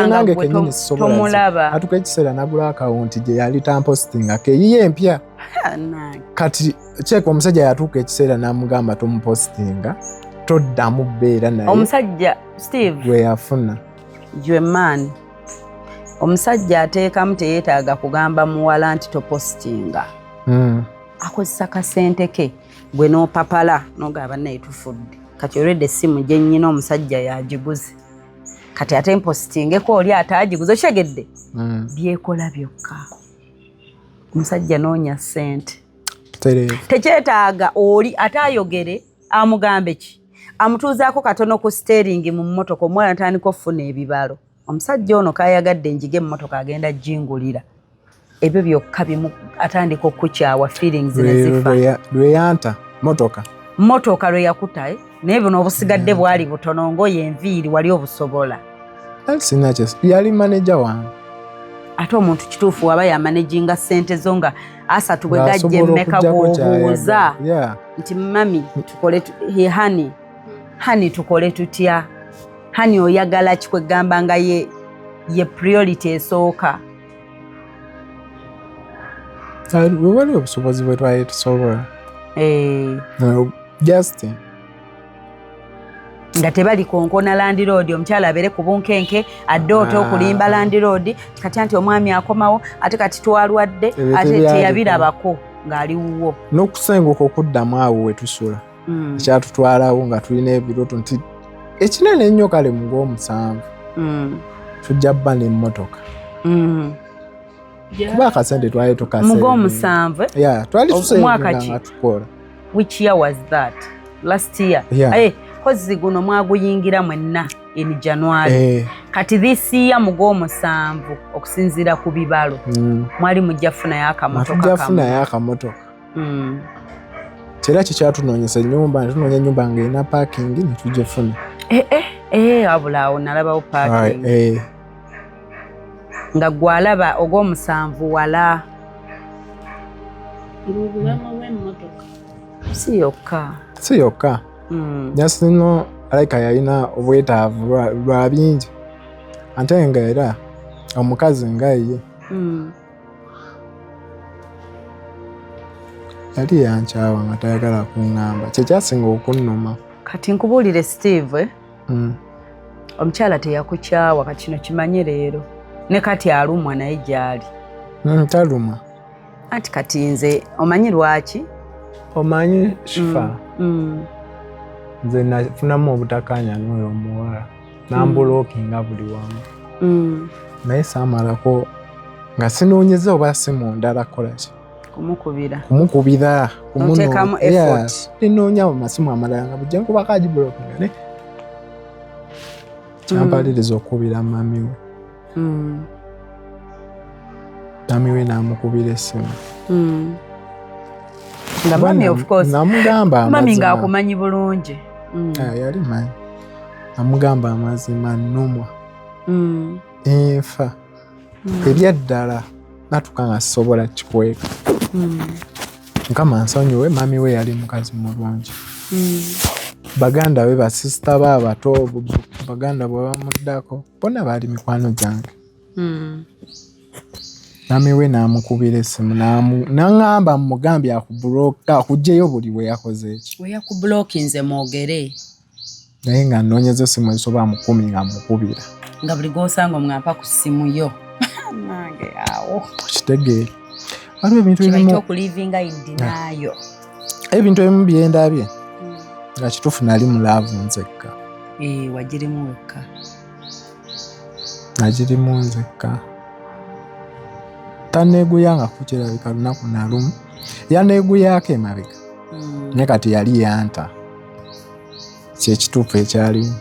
nange kenyini sisobola atuuka ekiseera nagula akawunti gye yali tampostinga keyiye empya kati kyeka omusajja yatuuka ekiseera n'amugamba tomupostinga toddamu bbeera naye omusajja Steve gwe yafuna gwe man omusajja ateekamu teyeetaaga kugamba muwala nti topostinga akozesa kasente ke gwe n'opapala n'ogamba naye tufudde kati olwedde essimu gye nnyina omusajja yagiguze kati ate mpostingeko oli ataagiguze okitegedde byekola byokka omusajja noonya ssente tekyetaaga oli ate ayogere amugambe ki amutuuzaako katono ku steeringi mu mmotoka omwana atandika okufuna ebibalo omusajja ono kayagadde enjiga emmotoka agenda jingulira ebyo byokka bimu atandika okukyawa feelings nezifa lweyanta mmotoka lwe yakuta naye buno obusigadde bwali butono ngoye enviiri wali obusobola sinakyo yali maneja wange ate omuntu kituufu waba yamanaginga ssente zo nga asatu bwe gajja emmeka bw'obuuza nti mami tukole hani tukole tutya hani oyagala kikwegamba nga ye priority esooka wali obusobozi bwe twali tusobola Justin nga tebali konkona Land Road omukyala abeere ku bunkenke adde okulimba Land Road kati anti omwami akomawo ate kati twalwadde ate teyabirabako ng'ali wuwo n'okusenguka okuddamu awo we tusula ekyatutwalawo nga tulina ebiroto nti ekinene ennyo kale mu gw'omusanvu tujja bba n'emmotoka kuba akasente twali tukase mu gw'omusanvu twali tusenga nga tukola which year was that last year kozi guno mwaguyingira mwenna in January kati this year mu gw'omusanvu okusinziira ku bibalo mwali mujja funayo akamotoka kyera kikyatunoonyesa ennyumba netunoonya ennyumba ng'erina parking ne tugifuna wabulaawo nalabawo parking nga gwalaba ogw'omusanvu wala si yokka Jasino alika yalina obwetaavu lwa bingi ate nga era omukazi nga ye yali yankyawa nga tayagala kuŋŋamba kyekyasinga okunnuma kati nkubuulire Steve omukyala teyakukyawa kati kino kimanye leero ne kati alumwa naye gy'ali taluma anti kati nze omanyi lwaki omanyi shifa nze nafunamu obutakkaanya n'oyo omuwala nambulookinga buli wamu naye saamalako nga sinoonyeza oba si mundala kolaki kumukubira Oteekamu effort. ninoonya mu masimu amalala nga bujja nkubako agibulokinga ne kyampaliriza okukubira mami we. Mami we n'amukubira essimu nga mami of course namugamba mami ng'akumanyi bulungi. yali manyi namugamba amazima nnumwa enfa ebyaddala natuka nga sisobola kikweka. Mukama nsonyiwe, mami we yali mukazi mulungi. Baganda be basisita be abato baganda bwe bamuddako bonna baali mikwano gyange. Mami we n'amukubira essimu n'aŋŋamba mugambye akuggyeyo buli we yakoze eki. We yakubulokinze mwogere. Naye nga nnoonyeza essimu ezisobola mu 10 nga mukubira. Nga buli gw'osanga omwampa ku ssimu yo. Nange awo. Okitegeere. Waliwo ebintu ebimu kibaita okulivinga iddinaayo. Ebintu ebimu byendabye nga kituufu nali mulaavu nzekka. Wagirimu wekka. Nagirimu nzekka. Taneeguyanga kukirabika lunaku na lumu. Yaneeguyako emabega. Naye kati yali yanta. Kyekituufu ekyalimu.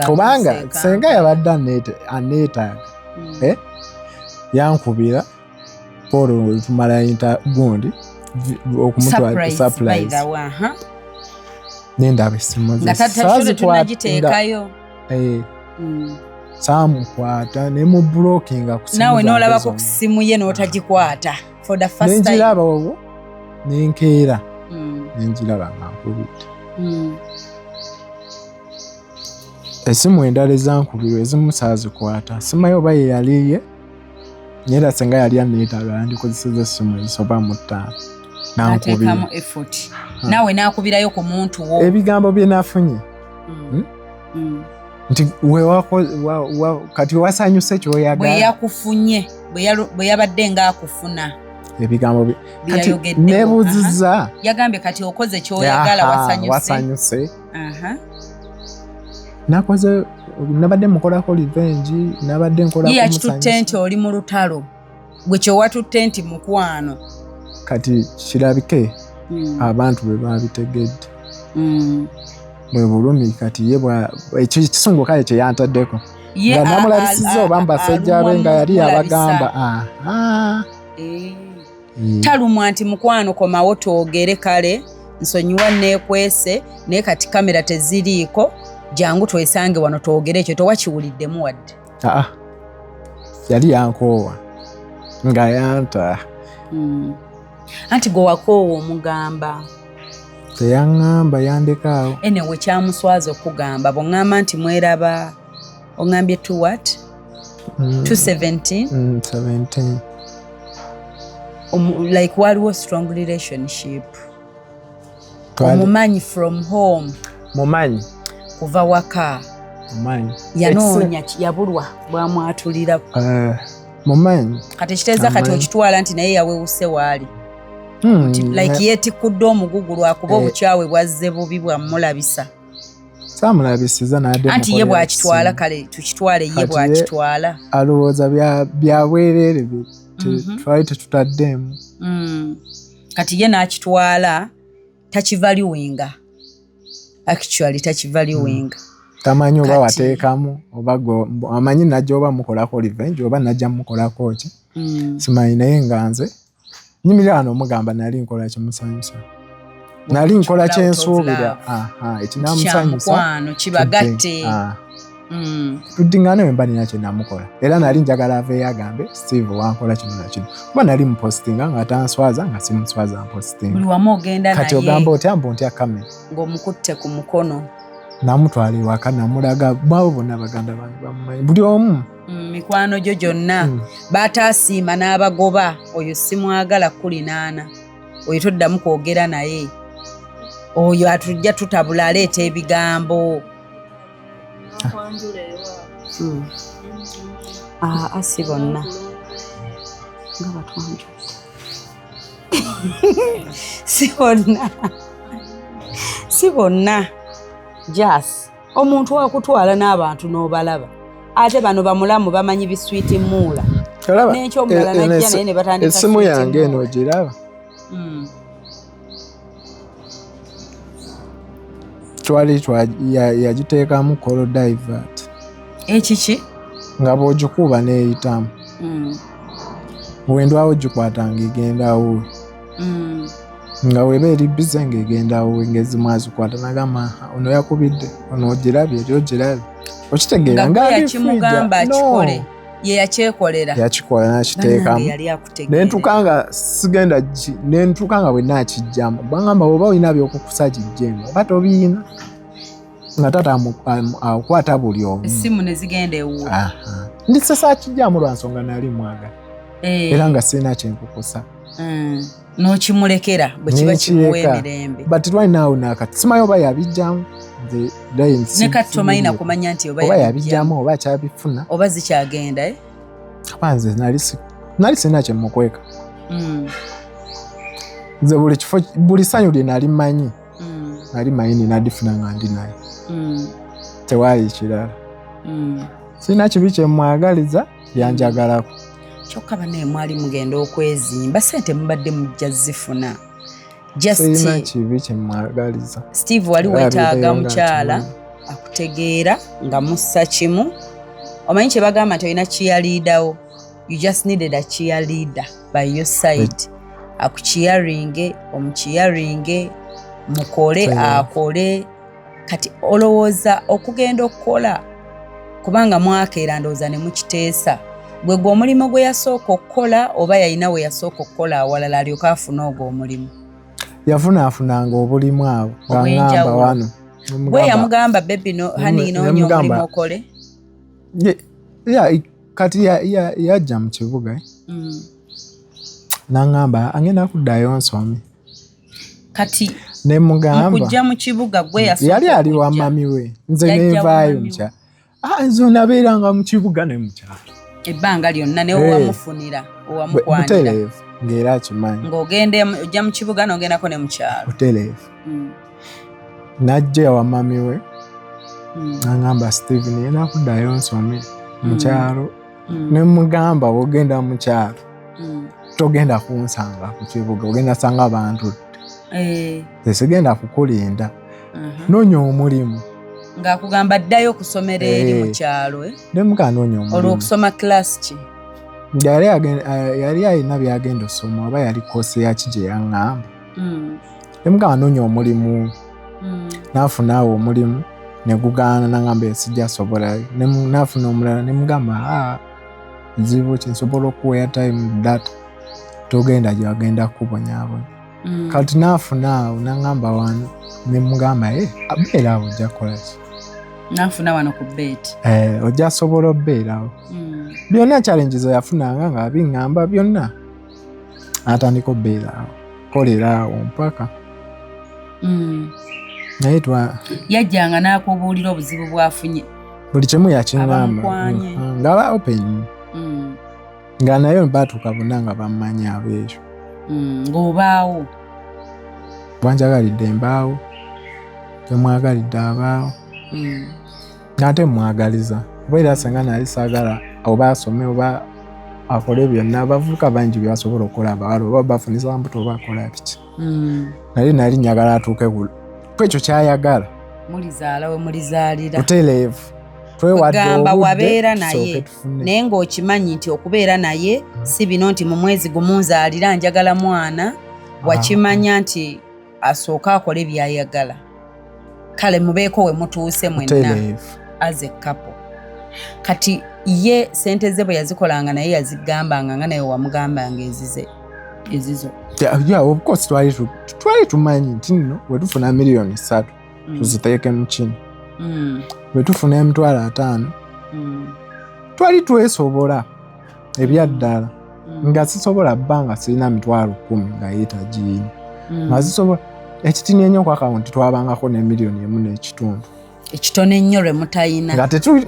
Kubanga senga yabadde aneetaaga. Yankubira Polo tumala yinta gundi okumutwala surprise. Nenda besimu ze. Ngatatashule tunagiteekayo. Samukwata ne mu blockinga ku simu. Nawe n'olabako ku simu ye n'otagikwata for the first time. Nenjiraba obwo nenkeera. Nenjiraba ngankubita. Esimu endala ezankubirwa ezimu saazikwata. Simayo oba ye yaliye. Nyera senga yali aneetaaga yandikozesezza essimu ezisoba mu 5. Nankubira. Ateekamu effort. Nawe n'akubirayo ku muntu wo. Ebigambo bye nafunye. Nti kati wasanyuse kyoyagala. Bwe yakufunye, bwe yabadde ng'akufuna. Ebigambo kati nebuuziza. Yagambye kati okoze kyoyagala wasanyuse. Wasanyuse. Nakoze nabadde mukolako revenge, nabadde nkolako musanyusa. Yakitutte nti oli mu lutalo. Bwe kyo watutte nti mukwano. Kati kirabike abantu bwe babitegedde. Bwe bulumi kati ye ekyo kisungo kale kye yantaddeko. Nga namulabisizza oba mbasajja be nga yali abagamba. Talumwa nti mukwano komawo twogere kale nsonyiwa neekwese naye kati kamera teziriiko. Jangu twesange wano twogere ekyo towakiwuliddemu wadde. Yali yankoowa nga yanta. Anti gwe wakoowa omugamba. Teyaŋŋamba yandekaawo. Anyway kyamuswaza okugamba bw'oŋŋamba nti mweraba oŋŋambye to what? 217? 17. Like waliwo strong relationship. Omumanyi from home. Mumanyi. Kuva waka. Mumanyi. Yanoonya yabulwa bwamwatulira. Mumanyi. Kati kiteeza kati okitwala nti naye yawewuse waali. Like yeetikudde omugugu lwakuba obukyawe bwazze bubi bwamulabisa. Saamulabisiza n'adde anti ye bwakitwala kale tukitwale ye bwakitwala. Alowooza bya bwereere twali tetutaddemu. Kati ye n'akitwala takivaluinga. Actually takivaluinga. Tamanyi oba wateekamu oba amanyi najja oba mukolako revenge oba najja mukolako ki. Simanyi naye nga nze nyimirira wano omugamba nali nkola kimusanyusa. Nali nkola kyensuubira. Ekinamusanyusa. Mukwano kibagatte. Tuddingana we mba nina kye namukola. Era nali njagala aveeyo agambe Steve wankola kino na kino. Kuba nali mupostinga nga tanswaza nga simuswaza mpostinga. Buli wamu ogenda naye. Kati ogamba otya mbu ntya kamera. Ng'omukutte ku mukono. Namutwala ewaka namulaga babo bonna baganda bange bamumanyi. Buli omu. Mikwano gyo gyonna. Baataasiima n'abagoba. Oyo simwagala 18. Oyo toddamu kwogera naye. Oyo atujja tutabula aleeta ebigambo. Si bonna. Nga batwanjula. Si bonna. Just omuntu wakutwala n'abantu n'obalaba ate bano bamulamu bamanyi biswiti muula n'ekyomulala najja naye ne batandika essimu yange eno ogiraba twali yagiteekamu call divert ekiki nga bw'ogikuba n'eyitamu bwendwawo gikwatanga egendawo nga weba eri bize ng'egendawo ng'ezimu azikwata nagamba ono yakubidde ono ogirabye eri ogirabye okitegeera yakimugamba akikole ye yakyekolera yakikola nakiteekamu nentuka nga sigenda nentuka nga bwe nakijjamu bwangamba oba olina byokukusa kijjemu oba tobiina nga tata akwata buli omu essimu ne zigenda ewuula ndisesa kijjamu lwa nsonga nali mwagala era nga sirina kyenkukusa n'okimulekera bwe kiba kimuwa emirembe but twalinawo nakati simanyi oba yabijjamu ne kati tomanyi kumanya nti oba yabijjamu oba kyabifuna oba zikyagenda abanze nali sirina kyemukweka nze buli kifo buli ssanyu lye nali manyi nali manyi ninadifuna nga ndi naye tewali kirala sirina kibi kyemwagaliza byanjagalako kyokka banaye mwali mugenda okwezimba sente mubadde mujja zifuna sirina kibi kyemwagaliza Steve wali wetaaga mukyala akutegeera nga mussa kimu omanyi kye bagamba nti olina cheerleader you just needed a cheerleader by your side akucheeringe omucheeringe mukole akole kati olowooza okugenda okukola kubanga mwakeera ndowooza ne mukiteesa gwe gwe omulimu gwe yasooka okukola oba yalina we yasooka okukola awalala alyoka afuna ogwo omulimu yafunanga obulimu abo ngamba wano bwe yamugamba bebi hani noonya omulimu okole kati yajja mu kibuga nangamba agenda kuddayo nsome kati nemugamba kujja mu kibuga gwe yali ali wa mami we nze nevaayo mukya nze nabeeranga mu kibuga ne mukyala ebbanga lyonna newe wamufunira owamukwanira ng'era akimanyi ng'ogende ojja mu kibuga n'ogendako ne mukyalo butereevu najja wa mami we nangamba Steven yena kuddayo nsome mukyalo nemugamba wogenda mukyalo togenda kunsanga ku kibuga ogenda sanga abantu tesigenda kukulinda noonya omulimu ng'akugamba ddayo okusomera eri mu kyalo nemuka noonya omulimu olw'okusoma kilasi ki yali alina byagenda osoma oba yali koose yaki gye yaŋŋamba nemuka noonya omulimu naafunaawo omulimu negugaana nangamba sijja sobolayo naafuna omulala nemugamba zibu kinsobola okuwa airtime data togenda gyagenda kubonyabonya kati naafunaawo nangamba wano nemugamba abeerawo ojja kukolaki nafuna wano ku beti ojja sobola obeerawo byonna challenges yafunanga nga abiŋŋamba byonna atandika obeerawo koleraawo mpaka naye yajjanga n'akubuulira obuzibu bwafunye buli kimu yakiŋŋamba ngaba open nga naye batuuka bonna nga bamumanyi abeekyo ng'obaawo bwanjagalidde embaawo temwagalidde abaawo nate mwagaliza oba era senga nali saagala oba asome oba akole byonna abavubuka bangi byasobola okukola abawala oba bafunisa mbuto oba akola biki nali njagala atuuke kwekyo kyayagala mulizaala we mulizaalira butereevu gamba wabeera naye naye ng'okimanyi nti okubeera naye si bino nti mu mwezi gumunzaalira njagala mwana wakimanya nti asooka akole byayagala kale mubeeko we mutuuse mwenna as a couple kati ye sente ze bwe yazikolanga naye yazigambanga nga naye wamugambanga ezizo of course twali tumanyi nti nno wetufuna miliyoni 3 tuziteeke mu kino wetufuna emitwalo 5 twali twesobola ebyaddala nga sisobola bbanga sirina mitwalo 10 nga yeetagiyina nga sisobola ekitini ennyo ku akawunti twabangako ne miliyoni 1.5 ekitono ennyo lwe mutayina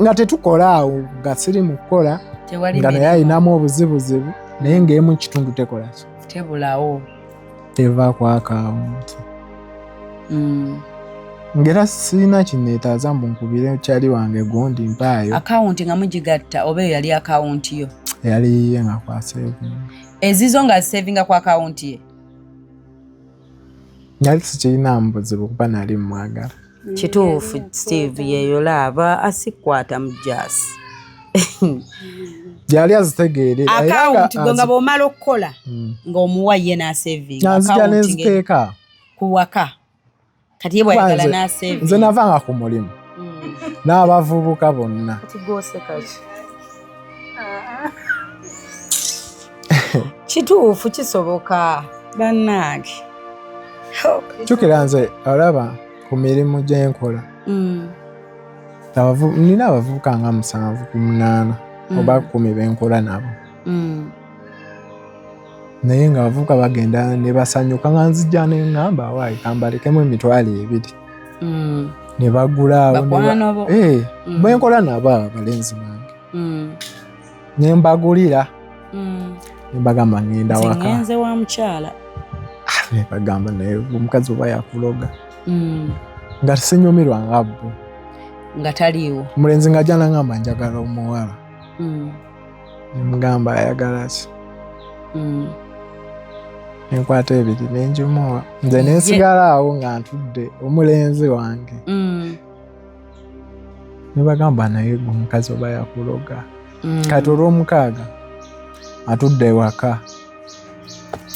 nga tetukola awo nga siri mu kukola nga naye ayinamu obuzibuzibu naye ng'emu kitundu tekola ki tebulawo teva ku akawunti ngera sina kineetaaza mbu nkubire kyali wange gundi mpaayo. Akawunti nga mugigatta oba eyo yali akawunti yo? Yali ye nga kwa saving. Ezizo nga savinga kwa akawunti ye? Yali sikirina mbuzibu kuba nali mwagala. Kituufu Steve yeyo laaba asikwata mu jasi. Yali azitegeere. Akawunti gwe nga bw'omala okukola ng'omuwa ye n'asavinga. Nzija n'enziteeka. Ku waka. Kati ye bw'ayagala n'asavinga. Nze navanga ku mulimu. N'abavubuka bonna. Kati gw'oseka ki? Kituufu kisoboka bannange. Jjukira nze olaba ku mirimu gye nkola. Nina abavubuka nga 7 ku 8 oba 10 benkola nabo. Naye nga abavubuka bagenda ne basanyuka nga nzijja ne ngamba waayi kambalekemu emitwalo 2. Ne bagulaawo. Bwe nkola nabo abalenzi bange. Ne mbagulira. Ne bagamba ngenda waka. Ngenze wa mukyala. Ne bagamba naye omukazi oba yakuloga. Nga sinyumirwa nga bo. Nga taliiwo. Mulenzi nga jana ngamba njagala omuwala. Ne mugamba ayagala ki. Enkwata ebiri n'enjumuwa. Nze nensigala awo nga ntudde omulenzi wange. Ne bagamba naye omukazi oba yakuloga. Kati olw'omukaaga atudde ewaka.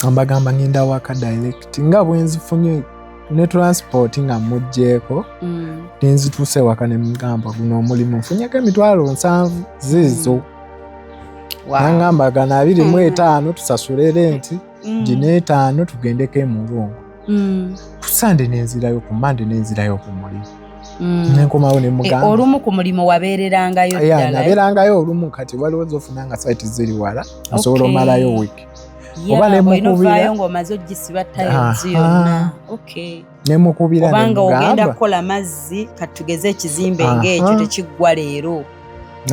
Ambagamba ngenda waka direct. Nga bwenzifunye ne transport nga mujjeeko. Nenzituuse waka ne mugamba guno omulimu nfunyeko emitwalo 7 zizo. Nangamba gana 25 tusasule renti. Gino 5 tugendeko emulongo. Ku Sunday nenzirayo, ku Monday nenzirayo ku mulimu. Nenkomawo ne mugamba. Olumu ku mulimu wabeererangayo ddala. Ya nabeerangayo olumu kati waliwo zofunanga site ziri wala. Asobola omalayo week. Oba ne mukubira ng'omaze ogisiba tiles yonna. Okay. Ne mukubira ne mugamba. Obanga ogenda kukola mazzi kati tugeze ekizimbe ng'ekyo tekiggwa leero.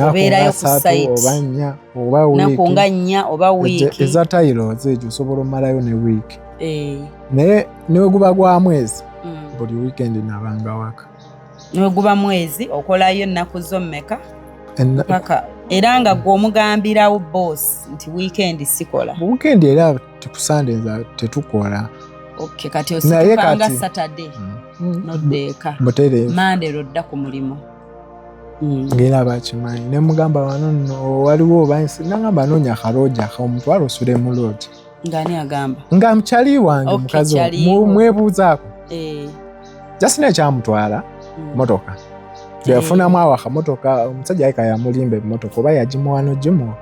Obeerayo ku site. Oba 4 oba week. Naku nga 4 oba week. Eza tiles ejo osobola omalayo ne week. Naye ne guba gwa mwezi. Buli weekend nabanga waka. Ne guba mwezi okolayo ennaku zo mmeka? Paka era nga gw'omugambirawo boss nti weekend sikola. Weekend era tukusande nza tetukola. Okay, kati osipanga Saturday. Noddeeka. Monday rodda ku mulimu. Ngera bakimanyi. Ne mugamba wano nno waliwo obansi nangamba noonya akaloja omutwalo osule mu lodge. Ngani agamba? Nga mukyali wange mukazi mwebuuzaako. Just nekyamutwala motoka. Yafunamu awaka motoka omusajja ayika yamulimba emmotoka oba yagimuwano gimuwa.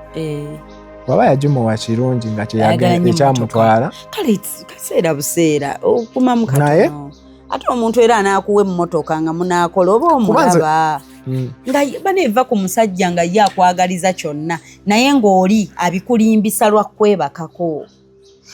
Waba yagimuwa kirungi nga kyeyagenda ekyamutwala. Kale kaseera buseera okumamu katono. Ate omuntu era anaakuwa emmotoka nga munaakola oba omulaba. Nga baneeva ku musajja nga ye akwagaliza kyonna naye ng'oli abikulimbisa lwa kwebakako.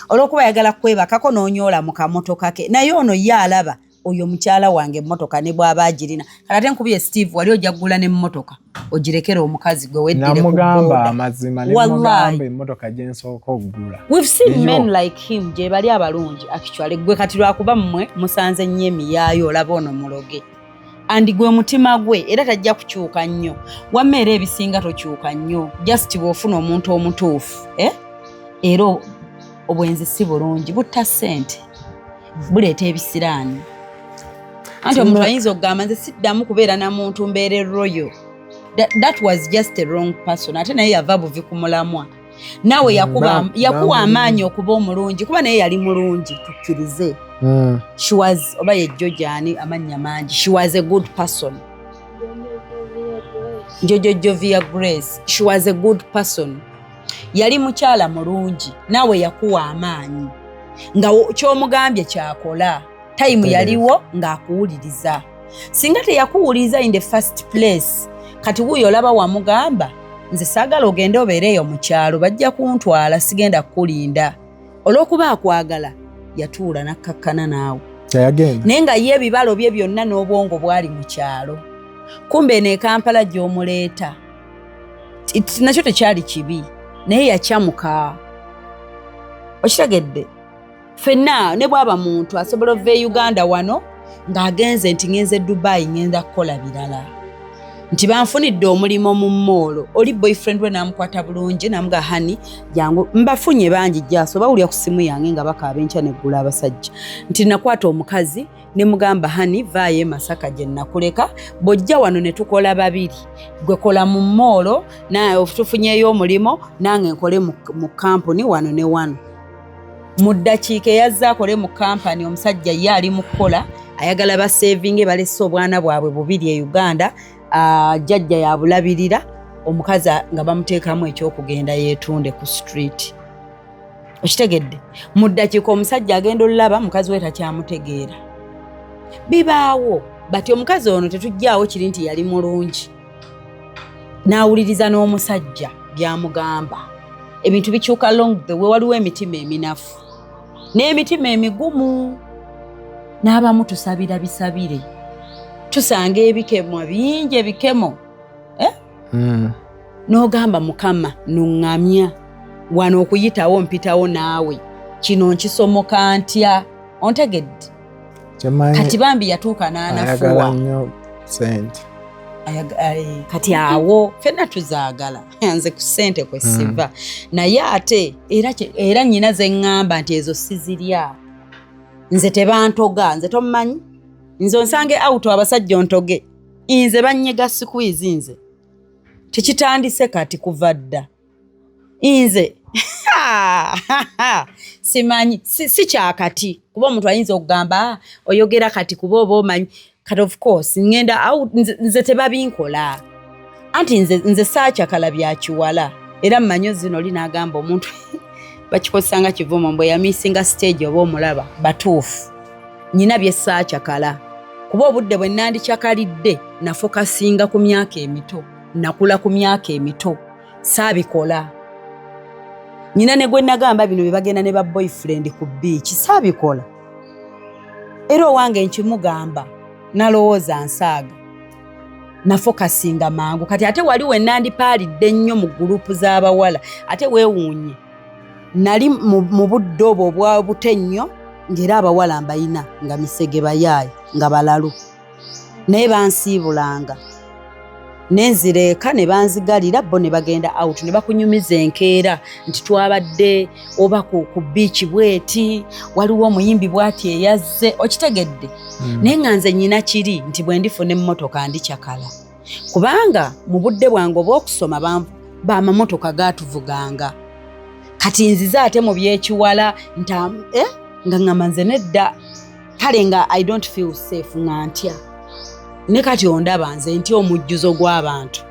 Olw'okuba yagala kwebakako n'onyoola mu kamotoka ke naye ono ye alaba oyo mukyala wange emmotoka ne bw'aba agirina. Kati ate nkubye Steve wali ojja kugula n'emmotoka ogirekera omukazi gwe weddire ku boda. Namugamba amazima ne mugamba emmotoka gye nsooka okugula. We've seen men like him gye bali abalungi actually gwe kati lwakuba mmwe musanze nnyo emiyaayo olaba ono muloge. Andi gwe mutima gwe era tajja kukyuka nnyo. Wamma era ebisinga tokyuka nnyo just bw'ofuna omuntu omutuufu. Era obwenzi si bulungi butta ssente buleeta ebisiraani. Anti omuntu ayinza okugamba nze siddamu kubeera na muntu mbeere royo. That was just a wrong person. Ate naye yava buvi ku mulamwa. Naawe yakuwa amaanyi okuba omulungi kuba naye yali mulungi tukkirize. She was oba ye Jojani amannya mangi. She was a good person. Jovia Grace. She was a good person. Yali mukyala mulungi. Naawe yakuwa amaanyi. Nga ky'omugambye kyakola. Time yaliwo ng'akuwuliriza. Singa teyakuwuliriza in the first place. Kati wuyo olaba wamugamba nze saagala ogende obeereyo mu kyalo bajja kuntwala sigenda kukulinda. Olw'okuba akwagala yatuula nakkakkana naawe. Naye nga ye ebibalo bye byonna n'obwongo bwali mu kyalo. Kumbe ne Kampala gy'omuleeta. Nakyo tekyali kibi. Naye yakyamuka. Okitegedde? Fenna ne bwaba muntu asobola ova Uganda wano ng'agenze nti ngenze Dubai ngenda kukola birala nti banfunidde omulimu mu moolo oli boyfriend we namukwata bulungi namuga hani jangu mbafunye bangi jaso bawulya ku simu yange nga bakaaba enkya neggula abasajja nti nakwata omukazi ne mugamba hani vaayo Masaka gye nakuleka bojja wano ne tukola babiri gwe kola mu moolo naye tufunyeyo omulimo nange nkole mu kampuni wano ne wano mu ddakiika yazza akole mu kampani omusajja ye ali mu kukola ayagala basevinge balese obwana bwabwe bubiri e Uganda jjajja yabulabirira omukazi nga bamuteekamu ekyokugenda yeetunde ku street okitegedde mu ddakiika omusajja agenda olulaba mukazi we takyamutegeera bibaawo bati omukazi ono tetujjaawo kiri nti yali mulungi n'awuliriza n'omusajja byamugamba ebintu bikyuka along the way waliwo emitima eminafu n'emitima emigumu n'abamu tusabira bisabire tusanga ebikemo bingi ebikemo n'ogamba Mukama nuŋŋamya wano okuyitawo mpitawo naawe kino nkisomoka ntya ontegedde kati bambi yatuuka n'anafuwa kati awo fenna tuzaagala nze ku ssente kwe siva naye ate era nnyina ze ŋŋamba nti ezo sizirya nze tebantoga nze tomumanyi nze onsange auto abasajja ontoge nze bannyega squeeze nze tekitandise kati kuva dda nze simanyi si kyakati kuba omuntu ayinza okugamba oyogera kati kuba oba omanyi kati of course ngenda nze tebabinkola anti nze saakyakala byakiwala era mmanyo zino linaagamba omuntu bakikozesanga kivumo mbwe yamisinga stage oba omulaba batuufu nyina bye saakyakala kuba obudde bwe nandikyakalidde nafokasinga ku myaka emito nakula ku myaka emito saabikola nyina ne gwe nagamba bino bye bagenda ne ba boyfriend ku beach saabikola era owange nkimugamba nalowooza nsaaga nafokasinga mangu kati ate wali we nandipaalidde ennyo mu gurupu z'abawala ate weewuunye nali mu budde obwo obwabute nnyo ng'era abawala mbayina nga misege bayaayi nga balalu naye bansiibulanga nenzireeka ne banzigalira bo ne bagenda out ne bakunyumiza enkeera nti twabadde oba ku biiki bweti waliwo omuyimbi bwati eyazze okitegedde naye nga nze nnyina kiri nti bwe ndifuna emmotoka ndikyakala kubanga mu budde bwange obw'okusoma bamamotoka gaatuvuganga kati nzize ate mu byekiwala nga ŋŋamba nze nedda kale nga I don't feel safe nga ntya ne kati ondaba nze nti omujjuzo gw'abantu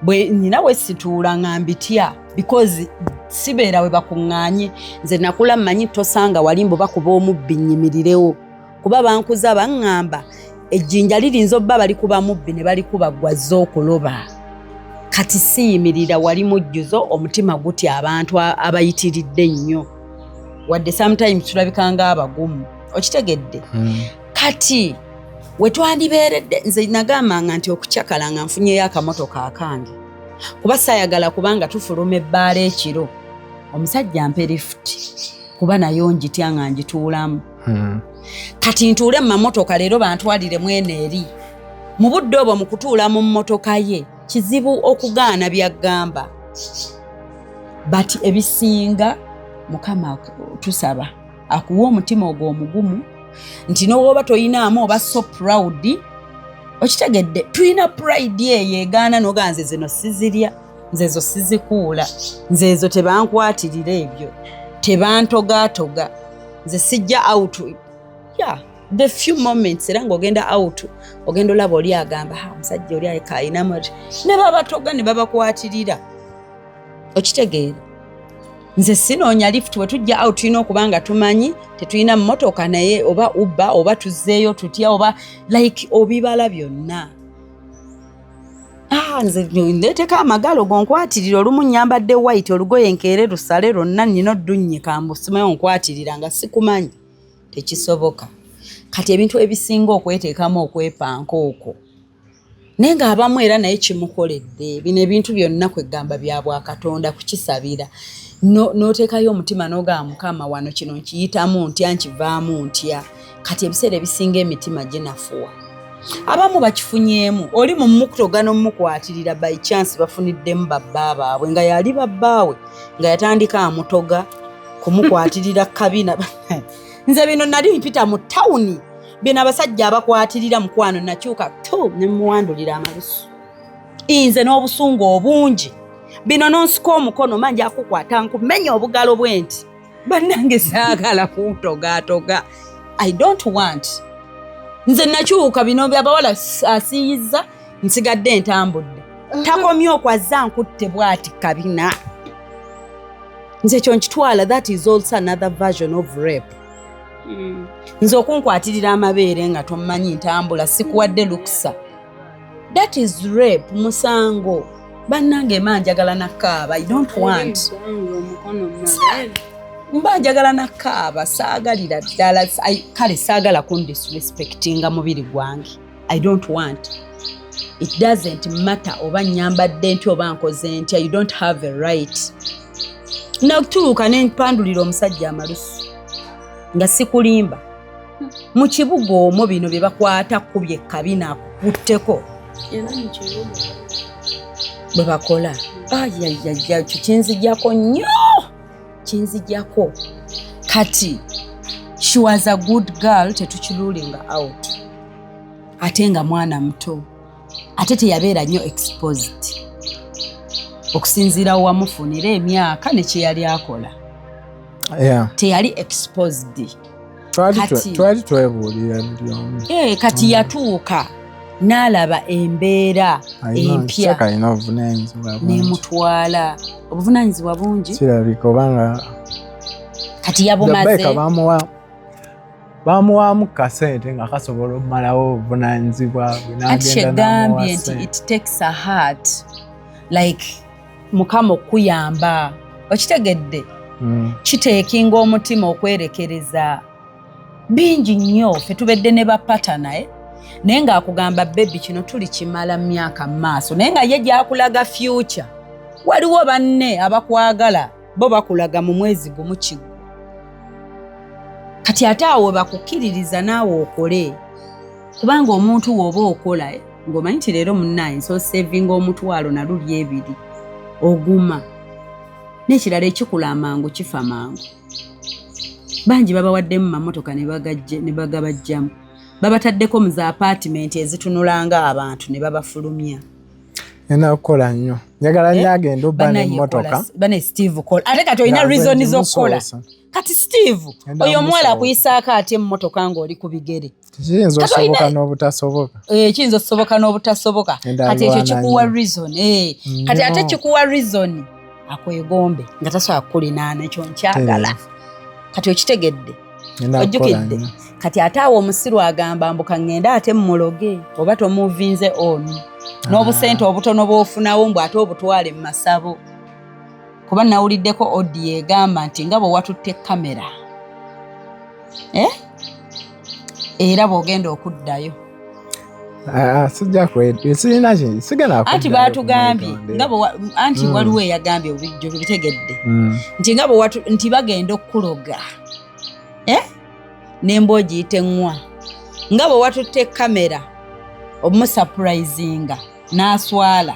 bwe nnyina we situula ŋambitya because sibeera we bakuŋŋaanye nze nakula mmanyi tosanga walimbo bakuba omubbi nnyimirirewo kuba bankuza baŋŋamba ejjinja lirinza obba balikuba mubbi ne balikuba gwazze okuloba kati siyimirira wali mujjuzo omutima gutya abantu abayitiridde nnyo wadde sometimes tulabikanga abagumu okitegedde kati wetwandibeeredde nze nagambanga nti okukyakala nga nfunyeyo akamotoka akange kuba saayagala kubanga tufuluma ebbaala ekiro omusajja ampe lifuti kuba nayo njitya nga njituulamu kati ntuule mu mamotoka leero bantwalire mwene eri mu budde obwo mu kutuula mu mmotoka ye kizibu okugaana byaggamba bati ebisinga Mukama tusaba akuwa omutima ogwo omugumu nti n'oba toyinaamu oba so proud okitegedde tuyina pride eyo egaana n'oganze zino sizirya nze zo sizikuula nze ezo tebankwatirira ebyo tebantogaatoga nze sijja out the few moments era ng'ogenda out ogenda olaba oli agamba omusajja oli ayinamu ne babatoga ne babakwatirira okitegeera nze sinoonya lift we tujja out tulina okubanga tumanyi tetulina mmotoka naye oba ubba oba tuzzeeyo tutya oba like obibala byonna nze ndeeteka amagalo gonkwatirira olumu nyambadde white olugoye nkeere lusale lwonna nnina oddunnyika mbusimayo nkwatirira nga sikumanyi tekisoboka kati ebintu ebisinga okweteekamu okwepanka okwo naye ng'abamu era naye kimukoledde bino ebintu byonna kwegamba bya Bwakatonda kukisabira n'oteekayo omutima n'ogamba Mukama wano kino nkiyitamu ntya nkivaamu ntya kati ebiseera ebisinga emitima ginafuwa abamu bakifunyeemu oli mu mukutogano mukwatirira by chance bafuniddemu babba baabwe nga yali babbaawe nga yatandika amutoga kumukwatirira kabina nze bino nali mpita mu tawuni bino abasajja abakwatirira mukwano nakyuka ne muwandulira amalusu nze n'obusungu obungi bino nonsika omukono manje akukwata nkumenya obugalo bwenti bannange saagala kuntogatoga I don't want nze nakyuka bino byabawala asiyiza nsigadde ntambudde takomye okwazza nkutte bwati kabina nze kyo nkitwala that is also another version of rape nze okunkwatirira amabeere nga tomanyi ntambula sikuwadde luksa that is rape musango bannange manjagala nakaaba I don't want mba njagala nakaaba saagalira ddala kale saagala kundisrespectinga mubiri gwange I don't want it doesn't matter oba nyambadde ntya oba nkoze ntya you don't have a right nakutuluka nempandulira omusajja amalusu nga sikulimba mu kibuga omwo bino bye bakwata kubye kabina akukutteko bwe bakola ayayaya kyo kinzijjako nnyo kinzijjako kati she was a good girl tetukirulinga out ate nga mwana muto ate teyabeera nnyo exposed okusinziira wamufunira emyaka ne kye yali akola teyali exposed twali twebuulira milyomu kati yatuuka n'alaba embeera empya n'emutwala obuvunaanyizibwa bungi kirabika obanga kati yabumaze bamuwaamu kasente nga kasobola okumalawo obuvunaanyizibwa anti kyegambye nti it takes a heart like mukama okuyamba okitegedde kiteekinga omutima okwerekereza bingi nnyo ffe tubedde ne bapata naye naye ng'akugamba bebi kino tuli kimala mu myaka mu maaso naye nga ye gyakulaga future waliwo banne abakwagala bo bakulaga mu mwezi gumu kigwa kati ate awo bakukkiririza naawe okole kubanga omuntu w'oba okola ng'omanyi nti leero munnaye so savinga omutwalo naluli ebiri oguma n'ekirala ekikula amangu kifa mangu bangi babawaddemu mamotoka ne bagabajjamu babataddeko mu za apartment ezitunulanga abantu ne babafulumya okukola nnyo njagala nnyo agenda obba n'emmotoka bane Steve kola ate kati olina reason z'okukola kati Steve oyo omuwala akuyisaako ate emmotoka ng'oli ku bigere kiyinza okusoboka n'obutasoboka kiyinza okusoboka n'obutasoboka kati ekyo kikuwa reason kati ate kikuwa reason akwegombe nga tasobola kukulinaana ekyo nkyagala kati okitegedde ojjukidde kati ate awo omusiru agamba mbuka ngenda ate mmuloge oba tomuvinze onu n'obusente obutono bw'ofunawo mbw ate obutwale mu masabo kuba nawuliddeko odi egamba nti nga bwe watutte kamera era bw'ogenda okuddayo anti baatugambye anti waliwo eyagambye obijjo bitegedde nti nga bwe nti bagenda okukuloga nemba ogiyite ngwa nga bwe watutte kamera omusapurayizinga n'aswala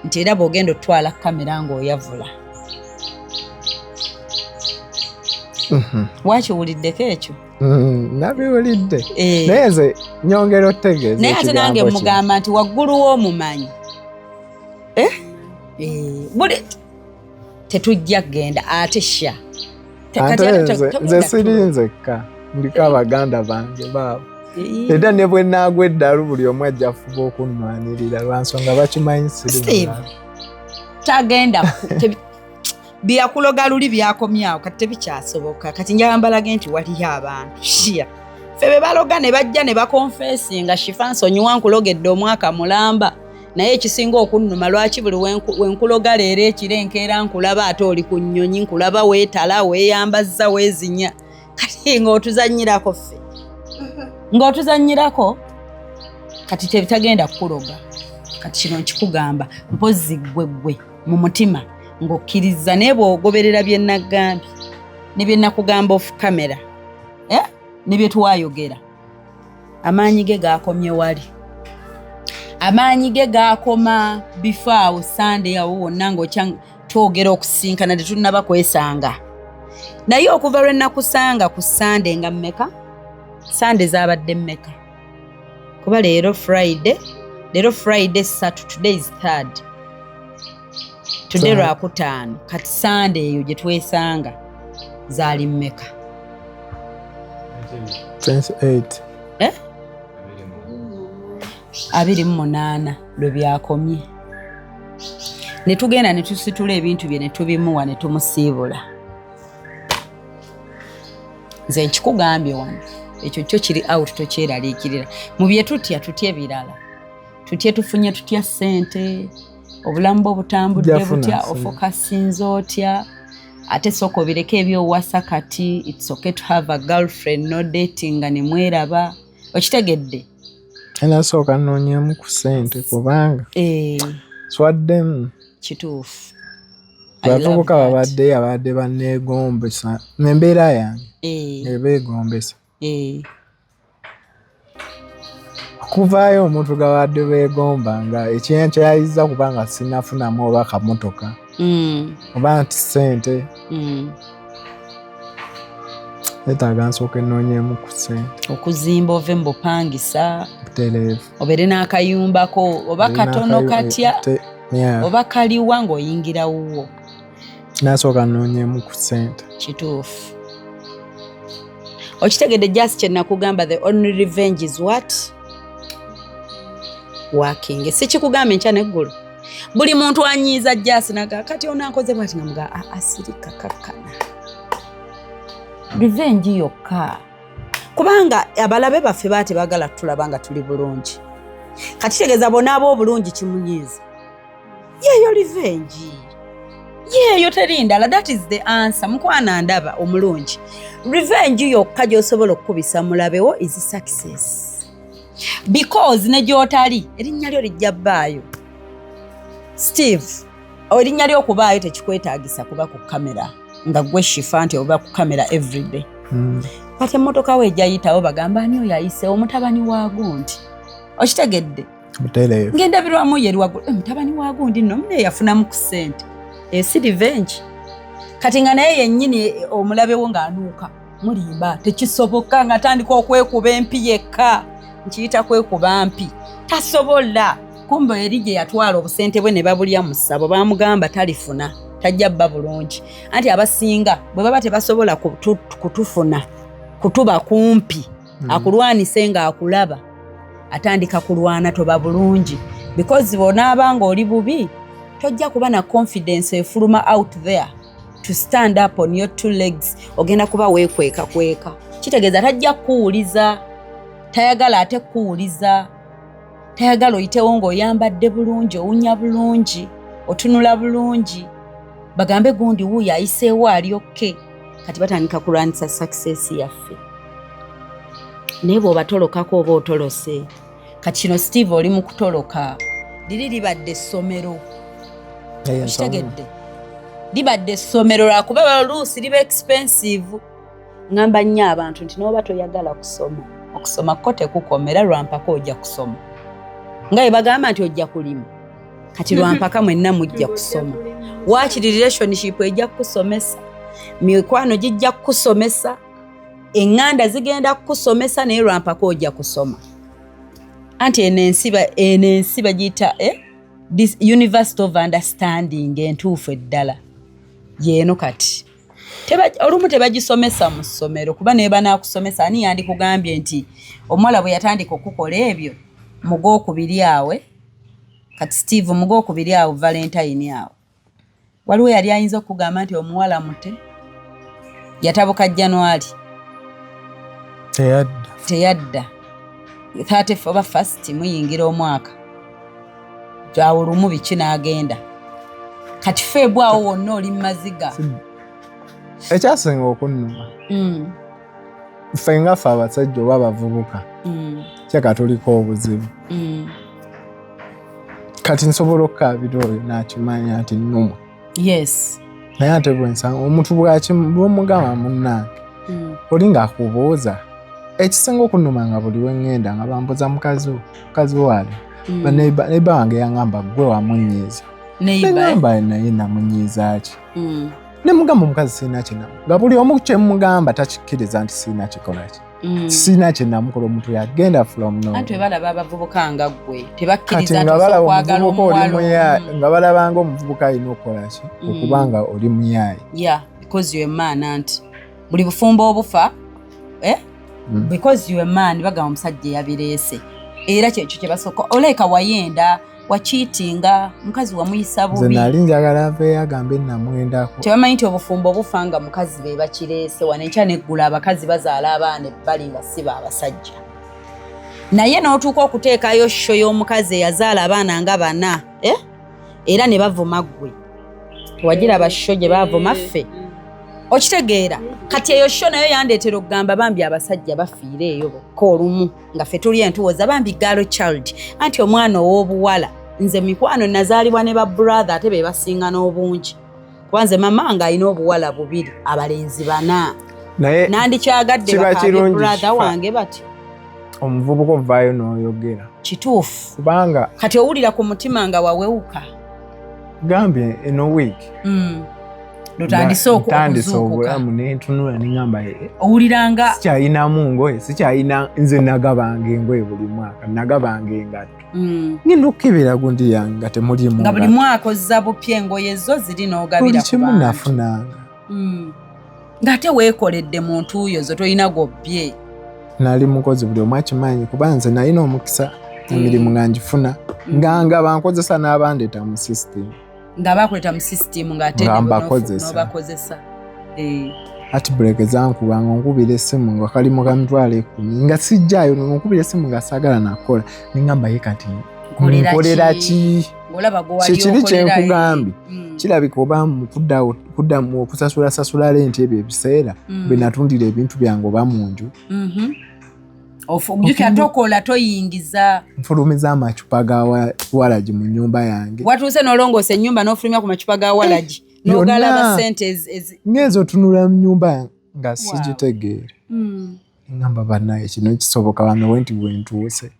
nti era bw'ogenda otwala kamera ng'oyavula wakiwuliddeko ekyo nabiwulidde naye nze nyongera otegeeza naye ate nange mugamba nti waggulu w'omumanyi buli tetujja kgenda ate sha nze siri nzekka ndiko abaganda bange baabo era ne bwe naagwa eddalu buli omu ajja fuba okunnwanirira lwansonga bakimanyi siri tagenda byakuloga luli byakomyawo kati tebikyasoboka kati njambalage nti waliyo abantu shia ffe be baloga ne bajja ne bakonfesinga shifansi onyiwa nkulogedde omwaka mulamba naye ekisinga okunnuma lwaki buli wenkuloga leero ekiro enkeera nkulaba ate oli ku nnyonyi nkulaba weetala weeyambazza weezinya kati ng'otuzannyirako ffe ng'otuzannyirako kati tebitagenda kukuloga kati kino nkikugamba mpozi ggwe mu mutima ng'okkiriza naye bw'ogoberera bye nagambye ne bye nakugamba off camera ne bye twayogera amaanyi ge gaakomye wali. Amaanyi ge gaakoma bifaawo Sunday awo wonna twogera okusinkana tetunnaba kwesanga. Naye okuva lwe nakusanga ku Sunday nga mmeka? Sunday zaabadde mmeka? Kuba leero Friday 3, today is 3rd. Today Lwakutaano, kati Sunday eyo gye twesanga zaali mmeka? 28. 28 lwe byakomye. Ne tugenda ne tusitula ebintu bye ne tubimuwa ne tumusiibula. Nze nkikugambye wano ekyo kyo kiri out tokyeraliikirira. Mu bye tutya ebirala. Tutye tufunye tutya ssente, obulamu bwo butambudde butya, ofokasinze otya. Ate soko bireke ebyowasa kati, it's okay to have a girlfriend, no dating nga ne mweraba. Okitegedde? Nasooka nnoonyeemu ku ssente kubanga swaddemu kituufu. abavubuka babadde banneegombesa n'embeera yange ebeegombesa. Okuvaayo omuntu gabadde beegomba nga ekintu kyayinza kubanga sinafunamu oba kamotoka oba nti ssente etaaga nsooka ennoonyeemu ku ssente. Okuzimba ove mu bupangisa, butereevu, obeere n'akayumbako oba katono katya oba kaliwa ng'oyingira wuwo. Nasooka nnoonyeemu ku ssente. Kituufu. Okitegedde just kye nakugamba, the only revenge is what? Working. Si kikugambe nkya neggulu. Buli muntu anyiiza just naga kati onankoze bwati nga muga asirika kakkana. Revenge yokka. Kubanga abalabe baffe baate bagala tulaba nga tuli bulungi. Kati tegeeza bona ab'obulungi kimunyiiza. Yeeyo revenge. Yeeyo teri ndala. That is the answer. Mukwana ndaba omulungi. Revenge yokka gy'osobola okukubisa mulabewo is success. Because ne gy'otali erinnya lyo lijja bbaayo. Steve, erinnya lyo okubaayo tekikwetaagisa kuba ku kamera nga gwe shifa nti oba ku kamera everyday. Kati emmotoka we ejayitawo bagamba ani oyo ayiseewo omutabani wa gundi. Okitegedde? Butereevu. Ng'endabirwamu ye lwaggulu mutabani wa gundi nno mune yafunamu ku ssente. Si revenge. Kati nga naye yennyini omulabewo ng'anuuka mulimba tekisoboka nga tandika okwekuba empi yekka. Nkiyita kwekuba mpi. Tasobola. Kumbe eri gye yatwala obusente bwe ne babulya mu ssabo baamugamba talifuna. Tajja bba bulungi. Anti abasinga bwe baba tebasobola kutufuna kutuba kumpi akulwanise nga akulaba atandika kulwana toba bulungi. Because bonaabanga oli bubi tojja kuba na confidence efuluma out there to stand up on your 2 legs. Ogenda kuba weekweka. Kitegeeza tajja kuwuliza, tayagala ate kuwuliza, tayagala oyitewo ng'oyambadde bulungi, owunya bulungi, otunula bulungi. Bagambe gundi wuuyo ayiseewo ali okke. Kati batandika kulwanisa success yaffe. Naye bw'obatolokako oba otolose. Kati kino Steve oli mu kutoloka. Liri libadde essomero. Okitegedde? Libadde essomero lwakuba oluusi liba expensive. Ngamba nnyo abantu nti n'oba toyagala kusoma. Okusoma ko tekukomera lwampaka ojja kusoma. Nga bwe bagamba nti ojja kulima. Kati lwampaka mwenna mujja kusoma. Waakiri relationship ejja kukusomesa. Mikwano gijja kukusomesa. Eŋŋanda zigenda kukusomesa naye lwampaka ojja kusoma. Anti enensi bagiyita this University of Understanding entuufu eddala. Yeeno kati. Olumu tebagisomesa mu ssomero kuba naye banaakusomesa ani yandikugambye nti omuwala bwe yatandika okukola ebyo mu Gwokubiri awe. Kati Steve mu Gwokubiri awo Valentine awo. Waliwo yali ayinza okugamba nti omuwala mute yatabuka January. Teyadda. 30 oba first muyingira omwaka. Awo lumu biki n'agenda. Kati February awo wonna oli maziga. Ekyasinga okunnuma. Ffe nga ffe abasajja oba abavubuka. Kyeka tuliko obuzibu. Kati nsobola okukaabira oyo n'akimanya nti nnuma. Yes. Naye ate bwensanga omuntu bw'omugamba munnange oli ng'akubuuza ekisinga okunuma nga buli wengenda nga bambuza mukazi wali neiba wange yaŋŋamba gwe wamunyiiza neŋŋamba naye namunyiiza ki ne mugamba omukazi sirina kyenamu nga buli omu kyemugamba takikkiriza nti sirina kikolaki sirina kyenamukola omuntu yagenda from no anti balaba abavubuka nga ggwe tebakkiriza nti okwagala omuwala nga balabanga omuvubuka alina okukolaki okubanga oli muyaayi because you're a man anti buli bufumbo obufa because you're a man bagamba omusajja yabireese era kyekyo kyebasooka oleka wayenda wakiitinga mukazi wamuyisa bubi nze nali njagala aveeyo agambe namwendako tebamanyi nti obufumbo obufa nga mukazi be bakireese wano enkya neggula abakazi bazaala abaana ebbali nga si baabasajja naye n'otuuka okuteekayo sho y'omukazi eyazaala abaana nga 4 era ne bavuma ggwe tewagiraba sho gye baavuma ffe okitegeera kati eyo sho nayo yandeetera okugamba bambi abasajja bafiire eyo bokka olumu nga ffe tuli entuwoza bambi girl child anti omwana ow'obuwala nze mikwano nazaalibwa ne babrother ate be basinga n'obungi kuba nze mama nga alina obuwala 2 abalenzi 4 naye nandikyagadde bakage brother wange bati omuvubuka ovaayo n'oyogera kituufu kubanga kati owulira ku mutima nga wawewuka gambye eno week notandise okuzuukuka obulamu nentunula neŋŋamba owuliranga sikyayinamu ngoye sikyayina nze nagabanga engoye buli mwaka nagabanga engatto ngenda okukebera gundi yange nga temulimu nga buli mwaka ozza bupya engoye zo ziri n'ogabira buli kimu nafunanga ng'ate weekoledde mu ntuuyo zo tolina gobbye nali mukozi buli omu akimanyi kuba nze nalina omukisa emirimu nga ngifuna nga bankozesa n'abandeeta mu system nga bakuleta mu system ng'ate n'obakozesa ati break zankubanga onkubira essimu nga kalimu ka mitwalo 10 nga sijjaayo nonkubira essimu nga saagala nakola neŋŋamba ye kati nkolera ki kikiri kyenkugambye kirabika oba kudda mu okusasula lenti ebyo ebiseera bwe natundira ebintu byange oba mu nju ojjukira tokola toyingiza nfulumiza amacupa ga walagi mu nnyumba yange watuuse n'olongoosa ennyumba n'ofulumya ku macupa ga walagi n'ogalaba sente ngezo otunula mu nnyumba nga sigitegeere ngamba bannaye kino kisoboka wano wenti bwentuuse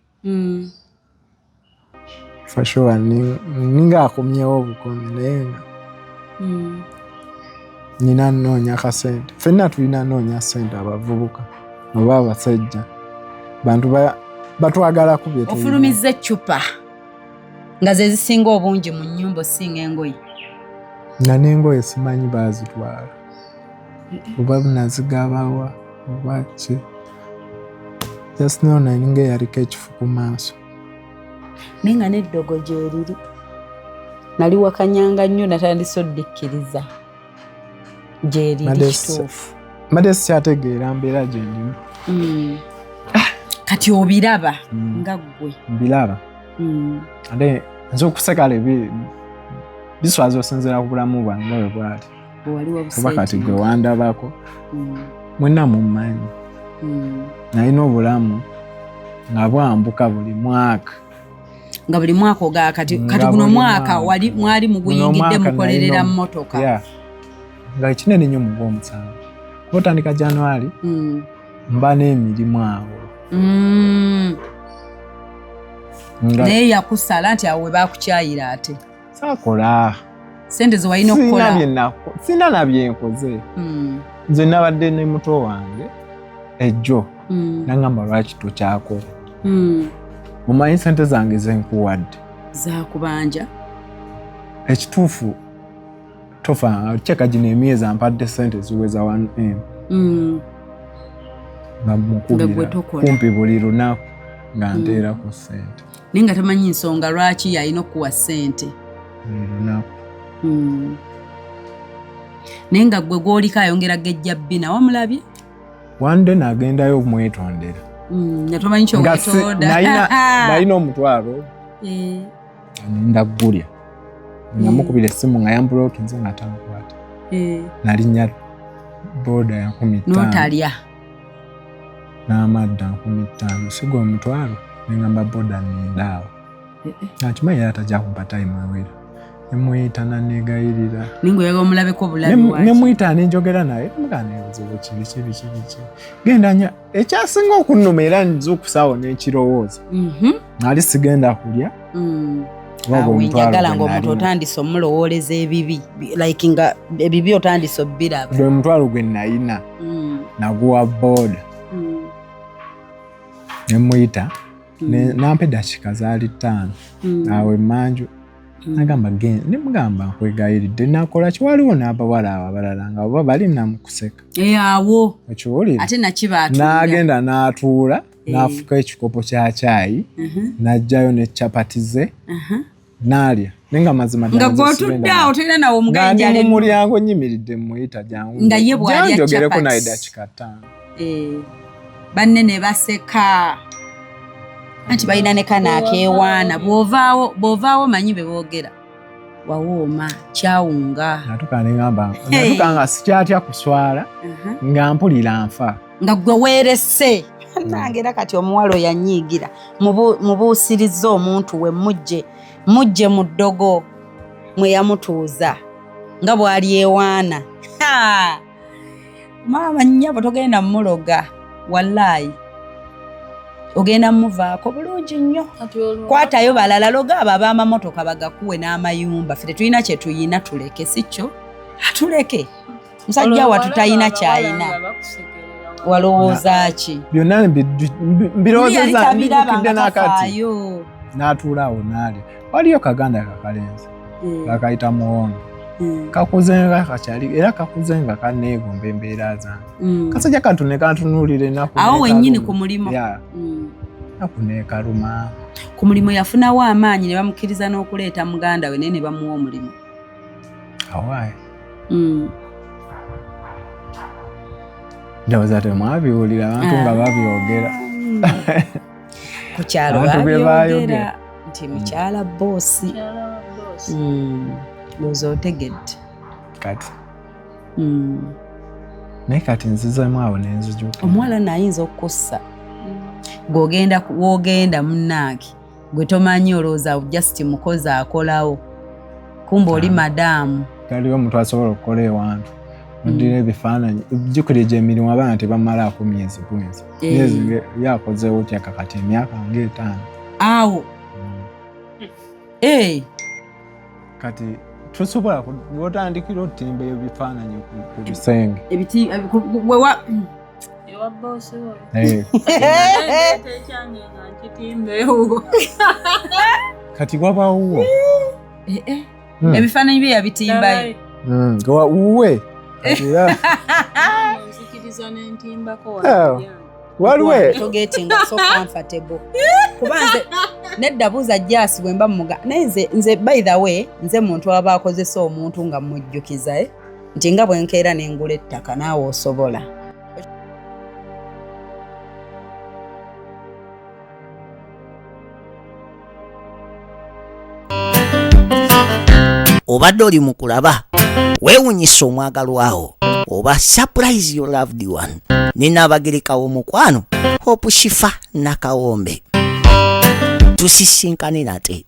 for sure ninga akomyewo obukomi naye nga nina nnoonya akasente ffenna tulina nnoonya sente abavubuka oba abasajja bantu batwagala kubye ofulumizza eccupa nga ze zisinga obungi mu nnyumba osinga engoye nga n'engoye simanyi baazitwala oba nazigabawa oba ki just nona ninga eyaliko ekifu ku maaso naye nga n'eddogo gyeriri nali wakanyanga nnyo natandise oddikkiriza gyeriri kituufu mbadde sikyategeera mbeera gyendimu kati obiraba nga ggwe mbiraba ate nza okusekala biswaza osinziira ku bulamu bwange bwe bwati oba kati gwe wandabako mwenna mummanyi nalina obulamu nga bwambuka buli mwaka nga buli mwaka ogaa kati guno mwaka mwali muguyingidde mukolerera mmotoka nga kinene nnyo mu Gwomusanvu kuba otandika January mba n'emirimu awo naye yakusala nti awo we bakukyayira ate saakola sente ze walina okukola sina nabyenkoze nze nabadde ne muto wange ejjo nangamba lwaki tokyakola mumanyi sente zange zenkuwadde zakubanja ekituufu tofa kyeka gino emyezi ampadde sente ziweza 1M nga mukubira kumpi buli lunaku nga nteerako sente naye nga tamanyi nsonga lwaki yalina okuwa sente buli lunaku naye nga gwe gw'oliko ayongera gejja bbina wamulabye wande nagendayo omwetondera nga tomanyi kyowetonda nalina omutwalo nenda gulya namukubira essimu nga yambulokinze nga tankwata nalinnya boda ya 15 notalya n'amadda 15 sigwa omutwalo nengamba boda nindaawo akimanyi era tajja kumpa time ewera Nemuyita nanegayirira. Ningoyaga omulabeko bulabi waaki. Nemuyita nenjogera naye mugane obuzibu kibi. Genda nya ekyasinga okunnuma era nze okusaawo n'ekirowooza. Ali sigenda kulya. Njagala ng'omuntu otandise omulowooleza ebibi like nga ebibi otandise obbiraba. Gwe mutwalo gwe nayina naguwa booda nemuyita nampa eddakiika zaali 5 awe manju nagamba genda nemugamba nkwegayiridde nakola kiwaliwo n'abawala abalala nga oba bali namukuseka awo okiwulira ate nakibaatuula n'agenda n'atuula n'afuka ekikopo kya caayi n'ajjayo ne capati ze n'alya nenga mazima nga gw'otudde awo tolina nawo omuganja mu mulyango nyimiridde muyita jangu nga ye bw'alya janjogereko naye eddakiika 5 banne ne baseka anti balina ne kana akeewaana bw'ovaawo manyi be boogera wawooma kyawunga natuka nga sikyatya kuswala nga mpulira nfa nga gwe weeresse nange era kati omuwala oyo yanyiigira mubuusirizza omuntu we mujje mu ddogo mwe yamutuuza nga bw'ali ewaana maama nnyabo togenda mmuloga wallaayi ogenda mmuvaako bulungi nnyo kwatayo balala loga abo ab'amamotoka bagakuwe n'amayumba ffe tetulina kye tuyina tuleke si kyo tuleke musajja wa tutayina kyayina walowooza ki byonna mbirowoozeza mbikidde n'akati n'atuulaawo n'alya waliyo kaganda kakalenzi kakayita muwondo kakuze nga kakyali era kakuze nga kaneegomba embeera zange kasajja katune kantunuulire naku awo wennyini ku mulimu naku neekaluma ku mulimu yafunawo amaanyi ne bamukkiriza n'okuleeta muganda we naye ne bamuwa omulimu awaayi ndowooza temwabiwulira abantu nga babyogera ku kyalo babyogera nti mukyala boosi lowooza otegedde kati naye kati nzizemu awo nenzijuka omuwala naayinza okukussa wogenda munnaaki gwe tomanyi olowooza just mukozi akolawo kumba oli madaamu taliwo omuntu asobola okukola ewantu odira ebifaananyi jjukirije emirimu abaana tebamalaako myezi bwezi myezi yakozeewo tyaka kati emyaka nga 5 awo kati tusobola otandikira otimba ebifaananyi ku bisenge ewa boosi wo kati wabaawo ebifaananyi bye yabitimbayo uwe nzikiriza n'entimbako waliwe togetinga so comfortable kubanze nedda buuza jasi bwe mba muga naye nze by the way nze muntu aba akozesa omuntu nga mujjukiza nti nga bwe nkeera n'engula ettaka naawe osobola obadde oli mu kulaba weewunyisa omwagalwawo oba surprise your loved one ninaabagerekawo omukwano Hope Shifa Nakawombe tusisinkane nate